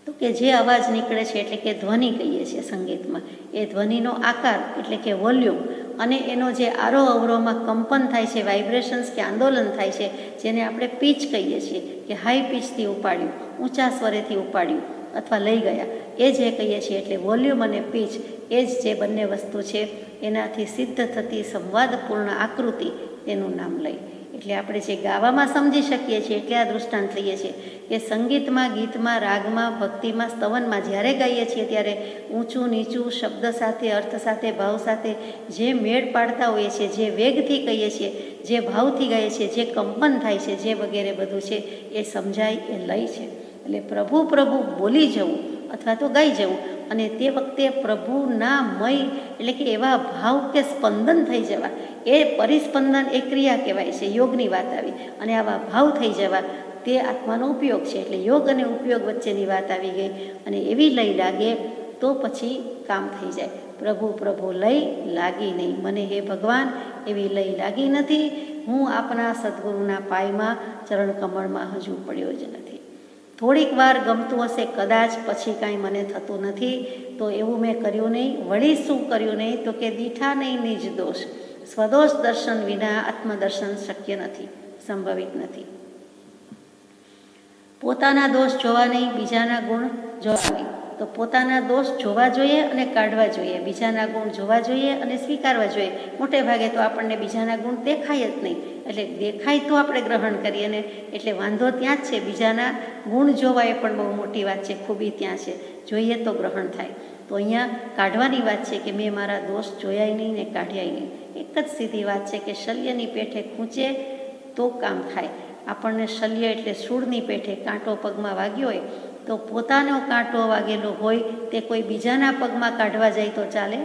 તો કે જે અવાજ નીકળે છે એટલે કે ધ્વનિ કહીએ છીએ સંગીતમાં. એ ધ્વનિનો આકાર એટલે કે વોલ્યુમ, અને એનો જે આરોહ અવરોહમાં કંપન થાય છે, વાઇબ્રેશન્સ કે આંદોલન થાય છે, જેને આપણે પીચ કહીએ છીએ કે હાઈ પીચથી ઉપાડ્યું, ઊંચા સ્વરેથી ઉપાડ્યું અથવા લઈ ગયા, એ જે કહીએ છીએ. એટલે વોલ્યુમ અને પીચ એ જ જે બંને વસ્તુ છે એનાથી સિદ્ધ થતી સંવાદપૂર્ણ આકૃતિ, તેનું નામ લઈ. એટલે આપણે જે ગાવામાં સમજી શકીએ છીએ એટલે આ દૃષ્ટાંત લઈએ છીએ કે સંગીતમાં, ગીતમાં, રાગમાં, ભક્તિમાં, સ્તવનમાં જ્યારે ગાઈએ છીએ ત્યારે ઊંચું નીચું, શબ્દ સાથે, અર્થ સાથે, ભાવ સાથે જે મેળ પાડતા હોઈએ છીએ, જે વેગથી કહીએ છીએ, જે ભાવથી ગાઈએ છીએ, જે કંપન થાય છે, જે વગેરે બધું છે એ સમજાય, એ લય છે. એટલે પ્રભુ પ્રભુ બોલી જવું અથવા તો ગાઈ જવું, અને તે વખતે પ્રભુના મય એટલે કે એવા ભાવ કે સ્પંદન થઈ જવા, એ પરિસ્પંદન એ ક્રિયા કહેવાય છે. યોગની વાત આવી, અને આવા ભાવ થઈ જવા તે આત્માનો ઉપયોગ છે. એટલે યોગ અને ઉપયોગ વચ્ચેની વાત આવી ગઈ, અને એવી લય લાગે તો પછી કામ થઈ જાય. પ્રભુ પ્રભુ લય લાગી નહીં, મને હે ભગવાન એવી લય લાગી નથી. હું આપના સદગુરુના પાયમાં, ચરણ કમળમાં હજુ પડ્યો જ નથી. થોડીક વાર ગમતું હશે કદાચ, પછી કાંઈ મને થતું નથી, તો એવું મેં કર્યું નહીં. વળી શું કર્યું નહીં? તો કે દીઠા નહીં નિજ દોષ. સ્વદોષ દર્શન વિના આત્મદર્શન શક્ય નથી, સંભવિત નથી. પોતાના દોષ જોવા નહીં, બીજાના ગુણ જોવા નહીં. તો પોતાના દોષ જોવા જોઈએ અને કાઢવા જોઈએ, બીજાના ગુણ જોવા જોઈએ અને સ્વીકારવા જોઈએ. મોટે ભાગે તો આપણને બીજાના ગુણ દેખાય જ નહીં, એટલે દેખાય તો આપણે ગ્રહણ કરીએ ને, એટલે વાંધો ત્યાં જ છે. બીજાના ગુણ જોવા એ પણ બહુ મોટી વાત છે, ખૂબી ત્યાં છે, જોઈએ તો ગ્રહણ થાય. તો અહીંયા કાઢવાની વાત છે કે મેં મારા દોષ જોયાય નહીં ને કાઢ્યાય નહીં. એક જ સીધી વાત છે કે શલ્યની પેઠે ખૂંચે તો કામ થાય. આપણને શલ્ય એટલે શૂળની પેઠે કાંટો પગમાં વાગ્યો હોય તો પોતાનો કાંટો વાગેલો હોય તે કોઈ બીજાના પગમાં કાઢવા જાય તો ચાલે?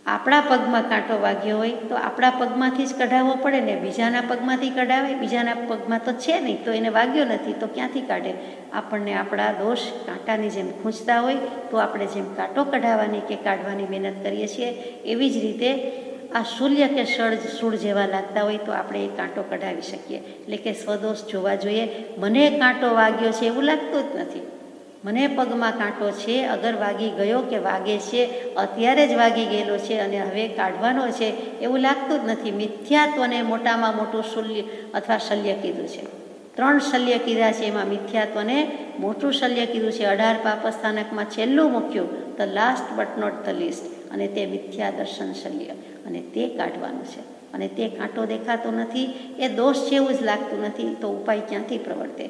આપણા પગમાં કાંટો વાગ્યો હોય તો આપણા પગમાંથી જ કઢાવવો પડે ને, બીજાના પગમાંથી કઢાવે? બીજાના પગમાં તો છે નહીં, તો એને વાગ્યો નથી તો ક્યાંથી કાઢે? આપણને આપણા દોષ કાંટાની જેમ ખૂંચતા હોય તો આપણે જેમ કાંટો કઢાવવાની કે કાઢવાની મહેનત કરીએ છીએ, એવી જ રીતે આ શૂલ્ય કે શૂળ જેવા લાગતા હોય તો આપણે એ કાંટો કઢાવી શકીએ. એટલે કે સ્વદોષ જોવા જોઈએ. મને કાંટો વાગ્યો છે એવું લાગતું જ નથી. મને પગમાં કાંટો છે, અગર વાગી ગયો કે વાગે છે, અત્યારે જ વાગી ગયેલો છે અને હવે કાઢવાનો છે એવું લાગતું જ નથી. મિથ્યાત્વને મોટામાં મોટું શૂલ્ય અથવા શલ્ય કીધું છે. 3 શલ્ય કીધા છે, એમાં મિથ્યાત્વને મોટું શલ્ય કીધું છે. 18 પાપસ્થાનકમાં છેલ્લું મૂક્યું, the last but not the least, અને તે મિથ્યા દર્શન શલ્ય, અને તે કાઢવાનું છે. અને તે કાંટો દેખાતો નથી, એ દોષ જેવું જ લાગતું નથી, તો ઉપાય ક્યાંથી પ્રવર્તે?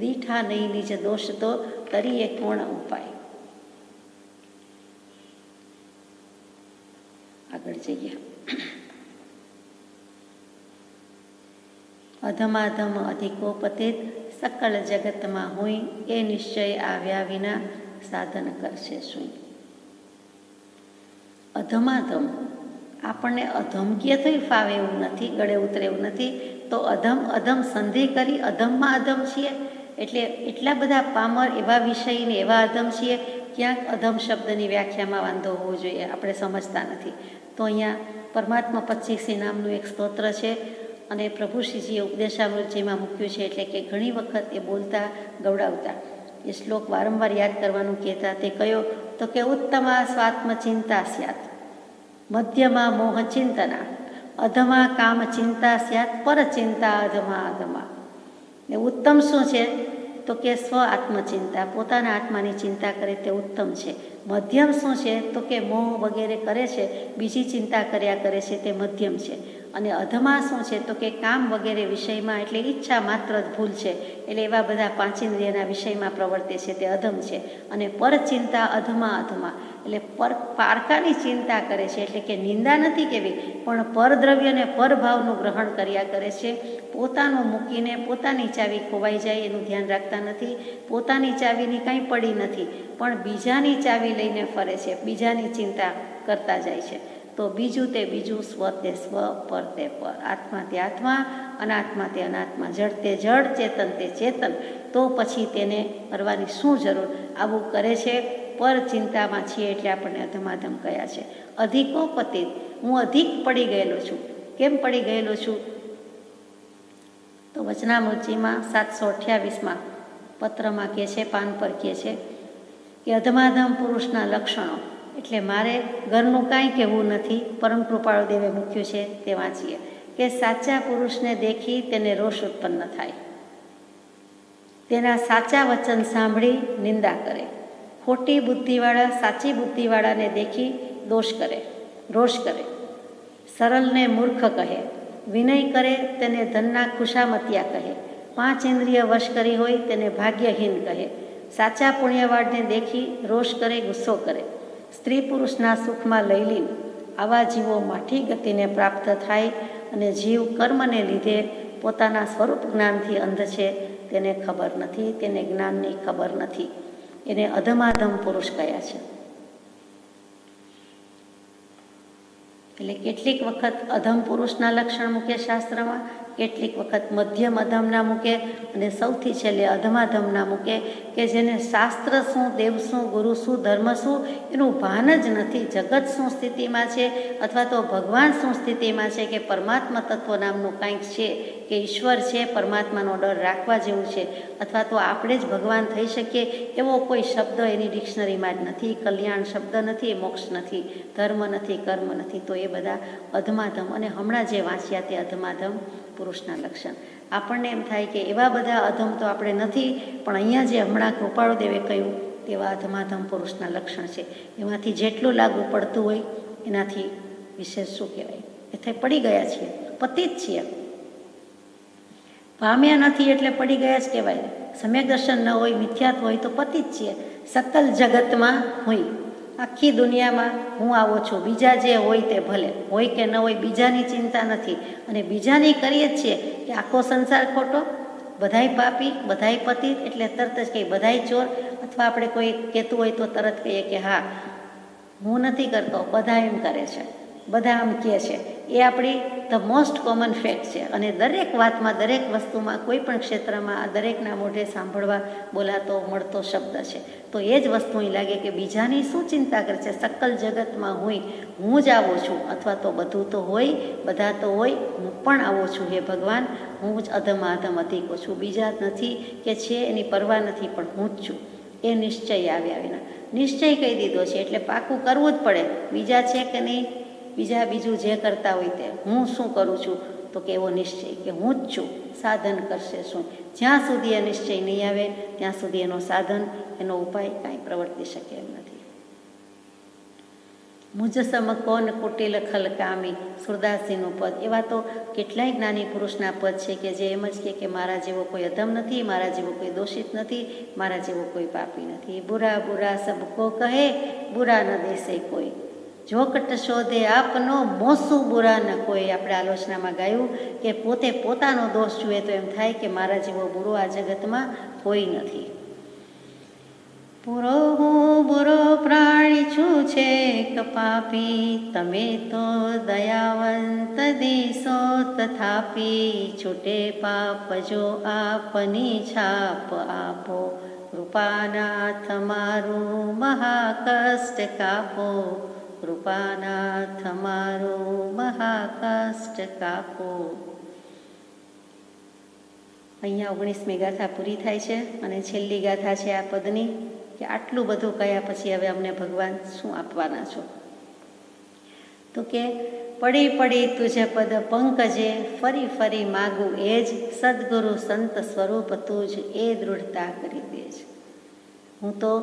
દીઠા નહીં નિજ દોષ તો કરીએ કોણ ઉપાય. આગળ જઈએ. અધમાધમ અધિકોપતિત સકળ જગતમાં હોય, એ નિશ્ચય આવ્યા વિના સાધન કરશે શું? અધમાધમ આપણને અધમકીય થઈ ફાવે એવું નથી, ગળે ઉતરે એવું નથી. તો અધમ સંધિ કરી અધમમાં અધમ છીએ, એટલે એટલા બધા પામર એવા વિષયને એવા અધમ છીએ. ક્યાંક અધમ શબ્દની વ્યાખ્યામાં વાંધો હોવો જોઈએ, આપણે સમજતા નથી. તો અહીંયા પરમાત્મા 25 નામનું એક સ્તોત્ર છે અને પ્રભુશ્રીજીએ ઉપદેશામૃતજીમાં મૂક્યું છે. એટલે કે ઘણી વખત એ બોલતા ગવડાવતા એ શ્લોક વારંવાર યાદ કરવાનું કહેતા. તે કયો? તો કે ઉત્તમા સ્વાત્મચિંતા સ્યાત, મધ્યમાં મોહ ચિંતના, અધમા કામ ચિંતા સ્યાત, પરચિંતા અધમા અધમા. ને ઉત્તમ શું છે? તો કે સ્વ આત્મચિંતા, પોતાના આત્માની ચિંતા કરે તે ઉત્તમ છે. મધ્યમ શું છે? તો કે મોહ વગેરે કરે છે, બીજી ચિંતા કર્યા કરે છે, તે મધ્યમ છે. અને અધમા શું છે? તો કે કામ વગેરે વિષયમાં, એટલે ઈચ્છા માત્ર જ ભૂલ છે, એટલે એવા બધા 5 ઇન્દ્રિયના વિષયમાં પ્રવર્તે છે, તે અધમ છે. અને પરચિંતા અધમા અધમા, એટલે પારકાની ચિંતા કરે છે, એટલે કે નિંદા નથી કેવી, પણ પરદ્રવ્યને પરભાવનું ગ્રહણ કર્યા કરે છે. પોતાનું મૂકીને પોતાની ચાવી ખોવાઈ જાય એનું ધ્યાન રાખતા નથી. પોતાની ચાવીની કાંઈ પડી નથી, પણ બીજાની ચાવી લઈને ફરે છે, બીજાની ચિંતા કરતા જાય છે. તો બીજું તે બીજું, સ્વ તે સ્વ, પર તે પર, આત્મા તે આત્મા, અનાત્મા તે અનાત્મા, જડ તે જડ, ચેતન તે ચેતન. તો પછી તેને કરવાની શું જરૂર? આવું કરે છે. પર ચિંતામાં છીએ એટલે આપણને અધમાધમ કયા છે. અધિકોપતિત, હું અધિક પડી ગયેલો છું. કેમ પડી ગયેલો છું? તો વચનામૃતજીમાં 728માં પત્રમાં કહે છે, પાન પર કહે છે કે અધમાધમ પુરુષના લક્ષણો. એટલે મારે ઘરનું કાંઈ કહેવું નથી, પરમ કૃપાળુ દેવે મૂક્યું છે તે વાંચીએ. કે સાચા પુરુષને દેખી તેને રોષ ઉત્પન્ન થાય, તેના સાચા વચન સાંભળી નિંદા કરે. ખોટી બુદ્ધિવાળા સાચી બુદ્ધિવાળાને દેખી દોષ કરે, રોષ કરે. સરળને મૂર્ખ કહે, વિનય કરે તેને ધનના ખુશામતિયા કહે. 5 ઇન્દ્રિય વશ કરી હોય તેને ભાગ્યહીન કહે. સાચા પુણ્યવાળને દેખી રોષ કરે, ગુસ્સો કરે. સ્ત્રી પુરુષના સુખમાં લઈ લીન, આવા જીવો માઠી ગતિને પ્રાપ્ત થાય. અને જીવ કર્મને લીધે પોતાના સ્વરૂપ જ્ઞાનથી અંધ છે, તેને ખબર નથી, તેને જ્ઞાનની ખબર નથી. એને અધમાધમ પુરુષ કયા છે. એટલે કેટલીક વખત અધમ પુરુષના લક્ષણ મૂકે શાસ્ત્રમાં, કેટલીક વખત મધ્યમ અધમના મૂકે, અને સૌથી છેલ્લે અધમાધમના મૂકે, કે જેને શાસ્ત્ર શું, દેવ શું, ગુરુ શું, ધર્મ શું એનું ભાન જ નથી. જગત શું સ્થિતિમાં છે, અથવા તો ભગવાન શું સ્થિતિમાં છે, કે પરમાત્મા તત્વ નામનું કાંઈક છે, કે ઈશ્વર છે, પરમાત્માનો ડર રાખવા જેવું છે, અથવા તો આપણે જ ભગવાન થઈ શકીએ એવો કોઈ શબ્દ એની ડિક્શનરીમાં જ નથી. કલ્યાણ શબ્દ નથી, મોક્ષ નથી, ધર્મ નથી, કર્મ નથી. તો એ બધા અધમાધમ. અને હમણાં જે વાંચ્યા તે અધમાધમ પુરુષના લક્ષણ. આપણને એમ થાય કે એવા બધા અધમ તો આપણે નથી, પણ અહીંયા જે હમણાં કૃપાળુ દેવે કહ્યું તેવા અધમાધમ પુરુષના લક્ષણ છે. એમાંથી જેટલું લાગુ પડતું હોય એનાથી વિશેષ શું કહેવાય? એ થઈ પડી ગયા છીએ, પતિ જ છીએ. પામ્યા નથી એટલે પડી ગયા જ કહેવાય. સમ્યક દર્શન ન હોય, મિથ્યાત્વ હોય તો પતિ જ છીએ. સકલ જગતમાં હોય, આખી દુનિયામાં હું આવો છું. બીજા જે હોય તે ભલે હોય કે ન હોય, બીજાની ચિંતા નથી. અને બીજાની કરીએ જ છીએ કે આખો સંસાર ખોટો, બધાય પાપી, બધાય પતિત, એટલે તરત જ કહીએ બધાય ચોર. અથવા આપણે કોઈ કહેતું હોય તો તરત કહીએ કે હા હું નથી કરતો, બધા એમ કરે છે, બધા આમ કહે છે. એ આપણી ધ મોસ્ટ કોમન ફેક્ટ છે. અને દરેક વાતમાં, દરેક વસ્તુમાં, કોઈ પણ ક્ષેત્રમાં આ દરેકના મોઢે સાંભળવા બોલાતો મળતો શબ્દ છે. તો એ જ વસ્તુ અહીં લાગે કે બીજાની શું ચિંતા કરે છે? સકલ જગતમાં હોય, હું જ આવો છું. અથવા તો બધું તો હોય, બધા તો હોય, હું પણ આવો છું. હે ભગવાન, હું જ અધમ અધિકો છું. બીજા નથી કે છે એની પરવા નથી, પણ હું જ છું. એ નિશ્ચય આવ્યા વિના નિશ્ચય કહી દીધો છે એટલે પાકું કરવું જ પડે. બીજા છે કે નહીં, બીજું જે કરતા હોય તે, હું શું કરું છું? તો કે એવો નિશ્ચય કે હું જ છું. સાધન કરશે શું? જ્યાં સુધી એ નિશ્ચય નહીં આવે ત્યાં સુધી એનો સાધન, એનો ઉપાય કાંઈ પ્રવર્તી શકે એમ નથી. મુજસમ કોન કુટિલ ખલકામી, સુરદાસજીનું પદ. એવા તો કેટલાય જ્ઞાની પુરુષના પદ છે કે જે એમ જ કે મારા જેવો કોઈ અધમ નથી, મારા જેવો કોઈ દોષિત નથી, મારા જેવો કોઈ પાપી નથી. બુરા બુરા સબકો કહે, બુરા ન દેશે કોઈ, જોકટ શોધે આપનો મોસું બુરા ન કોઈ. આપણે આલોચનામાં ગાયું કે પોતે પોતાનો દોષ જુએ તો એમ થાય કે મારા જેવો બુરો આ જગતમાં કોઈ નથી. પૂરો હું બુરો પ્રાણી છું છે પાપી, તમે તો દયાવંત દિશો તથાપી. છૂટે પાપ જો આપની છાપ આપો, કૃપાનાથ મારું મહાકષ્ટ કાપો, કૃપાનાથ મારું મહાકષ્ટ કાપો. અહીંયા 19મી ગાથા પૂરી થાય છે અને છેલ્લી ગાથા છે આ પદની કે આટલું બધું કયા પછી હવે અમને ભગવાન શું આપવાના છો? તો કે પડી પડી તુજે પદ પંકજે, ફરી ફરી માગું એ જ, સદગુરુ સંત સ્વરૂપ તું જ એ દૃઢતા કરી દે છે. હું તો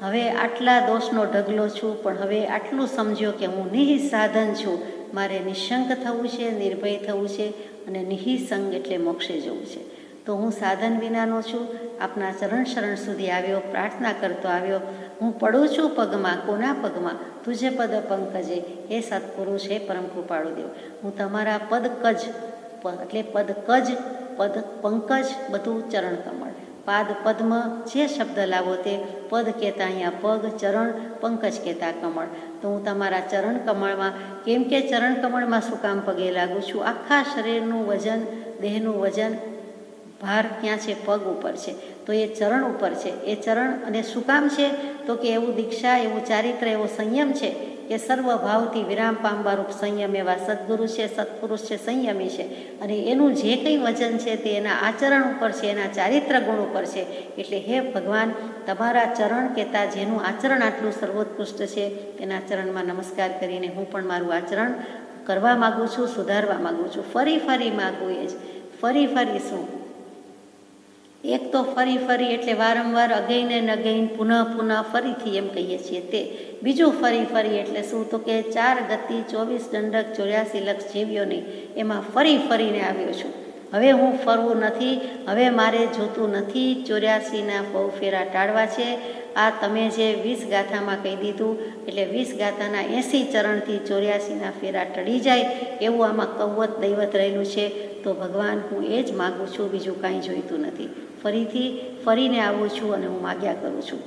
હવે આટલા દોષનો ઢગલો છું, પણ હવે આટલું સમજ્યો કે હું નિઃસાધન છું. મારે નિશંક થવું છે, નિર્ભય થવું છે, અને નિઃસંગ એટલે મોક્ષે જવું છે. તો હું સાધન વિનાનો છું. આપના ચરણ શરણ સુધી આવ્યો, પ્રાર્થના કરતો આવ્યો. હું પડું છું પગમાં, કોના પગમાં? તુજે પદ પંકજે, એ સત્પુરુષ, હે પરમ કૃપાળુ દેવ. હું તમારા પદ કજ, એટલે પદ કજ, પદ પંકજ, બધું ચરણ કમળ, પાદ પદ્મ, જે શબ્દ લાવો તે. પદ કહેતા અહીંયા પગ, ચરણ, પંકજ કહેતા કમળ. તો હું તમારા ચરણ કમળમાં, કેમ કે ચરણ કમળમાં શું કામ પગે લાગુ છું? આખા શરીરનું વજન, દેહનું વજન, ભાર ક્યાં છે? પગ ઉપર છે. તો એ ચરણ ઉપર છે. એ ચરણ, અને શું કામ છે? તો કે એવું દીક્ષા, એવું ચારિત્ર, એવો સંયમ છે કે સર્વભાવથી વિરામ પામવારૂપ સંયમ એવા સદગુરુ છે, સત્પુરુષ છે, સંયમી છે. અને એનું જે કંઈ વચન છે તે એના આચરણ ઉપર છે, એના ચારિત્ર ગુણ ઉપર છે. એટલે હે ભગવાન, તમારા ચરણ કહેતા જેનું આચરણ આટલું સર્વોત્કૃષ્ટ છે એના ચરણમાં નમસ્કાર કરીને હું પણ મારું આચરણ કરવા માગું છું, સુધારવા માગું છું. ફરી ફરી માગું એ જ. ફરી ફરી શું? એક તો ફરી ફરી એટલે વારંવાર, અગેન એન્ડ અગેન, પુનઃ પુનઃ, ફરીથી એમ કહીએ છીએ તે. બીજું ફરી ફરી એટલે શું? તો કે 4 ગતિ, 24 દંડક, 84 લક્ષ જીવ્યોની એમાં ફરી ફરીને આવ્યો છું. હવે હું ફરવું નથી, હવે મારે જોતું નથી. 84ના બહુ ફેરા ટાળવા છે. આ તમે જે 20 ગાથામાં કહી દીધું, એટલે 20 ગાથાના 80 ચરણથી 84ના ફેરા ટળી જાય એવું આમાં કવત દૈવત રહેલું છે. તો ભગવાન, હું એ જ માગું છું, બીજું કાંઈ જોઈતું નથી. ફરીથી ફરીને આવું છું અને હું માગ્યા કરું છું.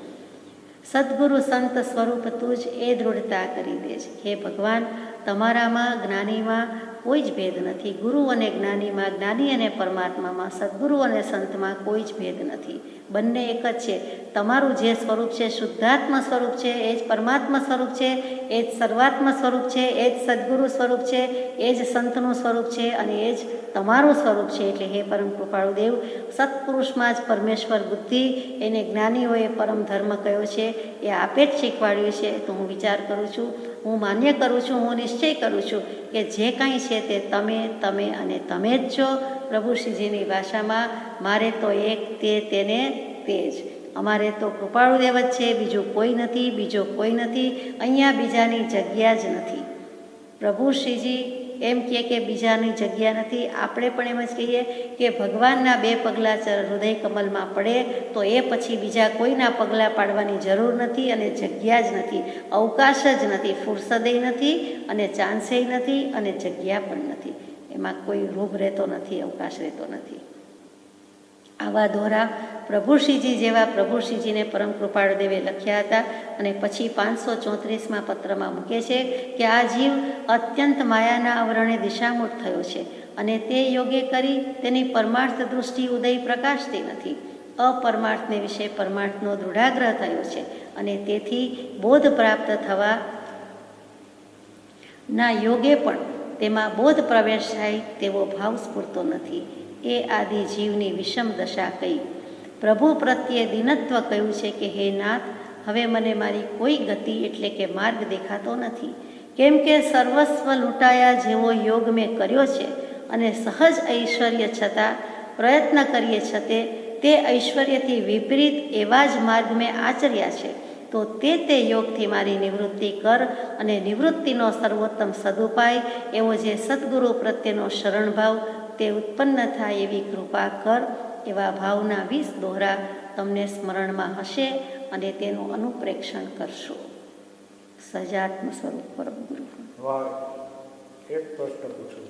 સદગુરુ સંત સ્વરૂપ તું જ એ દૃઢતા કરી દે છે. હે ભગવાન, તમારામાં, જ્ઞાનીમાં કોઈ જ ભેદ નથી. ગુરુ અને જ્ઞાનીમાં, જ્ઞાની અને પરમાત્મામાં, સદગુરુ અને સંતમાં કોઈ જ ભેદ નથી. બંને એક જ છે. તમારું જે સ્વરૂપ છે, શુદ્ધાત્મ સ્વરૂપ છે, એ જ પરમાત્મ સ્વરૂપ છે, એ જ સર્વાત્મ સ્વરૂપ છે, એ જ સદગુરુ સ્વરૂપ છે, એ જ સંતનું સ્વરૂપ છે, અને એ જ તમારું સ્વરૂપ છે. એટલે હે પરમ કૃપાળુ દેવ, સત્પુરુષમાં જ પરમેશ્વર બુદ્ધિ, એને જ્ઞાનીઓએ પરમ ધર્મ કયો છે, એ આપે જ શીખવાડ્યું છે. તો હું વિચાર કરું છું, હું માન્ય કરું છું, હું નિશ્ચય કરું છું કે જે કાંઈ છે તે તમે, તમે અને તમે જ છો. પ્રભુ શ્રીજીની ભાષામાં, મારે તો એક, તે, તેને, તે જ. અમારે તો કૃપાળુદેવ જ છે, બીજું કોઈ નથી, બીજો કોઈ નથી, અહીંયા બીજાની જગ્યા જ નથી. પ્રભુ શ્રીજી એમ કહે કે બીજાની જગ્યા નથી. આપણે પણ એમ જ કહીએ કે ભગવાનના 2 પગલાં હૃદય કમલમાં પડે તો એ પછી બીજા કોઈના પગલાં પાડવાની જરૂર નથી અને જગ્યા જ નથી, અવકાશ જ નથી, ફુરસદેય નથી અને ચાન્સેય નથી અને જગ્યા પણ નથી. એમાં કોઈ રૂપ રહેતો નથી, અવકાશ રહેતો નથી. આવા દોરા પ્રભુશ્રીજી જેવા પ્રભુશ્રીજીને પરમ કૃપાળુદેવે લખ્યા હતા અને પછી 534માં પત્રમાં મૂકે છે કે આ જીવ અત્યંત માયાના આવરણે દિશામૂઢ થયો છે અને તે યોગે કરી તેની પરમાર્થ દૃષ્ટિ ઉદય પ્રકાશતી નથી. અપરમાર્થને વિશે પરમાર્થનો દૃઢાગ્રહ થયો છે અને તેથી બોધ પ્રાપ્ત થવા ના યોગે પણ તેમાં બોધ પ્રવેશ થાય તેવો ભાવ સ્ફૂરતો નથી. એ આદિ જીવની વિષમ દશા કહી. પ્રભુ પ્રત્યે દિનત્વ કહ્યું છે કે હે નાથ, હવે મને મારી કોઈ ગતિ એટલે કે માર્ગ દેખાતો નથી, કેમ કે સર્વસ્વ લૂંટાયા જેવો યોગ મેં કર્યો છે અને સહજ ઐશ્વર્ય છતાં પ્રયત્ન કરીએ છતે તે ઐશ્વર્યથી વિપરીત એવા જ માર્ગ મેં આચર્યા છે. તો તે યોગથી મારી નિવૃત્તિ કર અને નિવૃત્તિનો સર્વોત્તમ સદુપાય એવો જે સદગુરુ પ્રત્યેનો શરણભાવ તે ઉત્પન્ન થાય એવી કૃપા કર. એવા ભાવના 20 દોહરા તમને સ્મરણમાં હશે અને તેનું અનુપ્રેક્ષણ કરશો. સજાત્મ સ્વરૂપ પરમ ગુરુ. એક પ્રશ્ન પૂછું.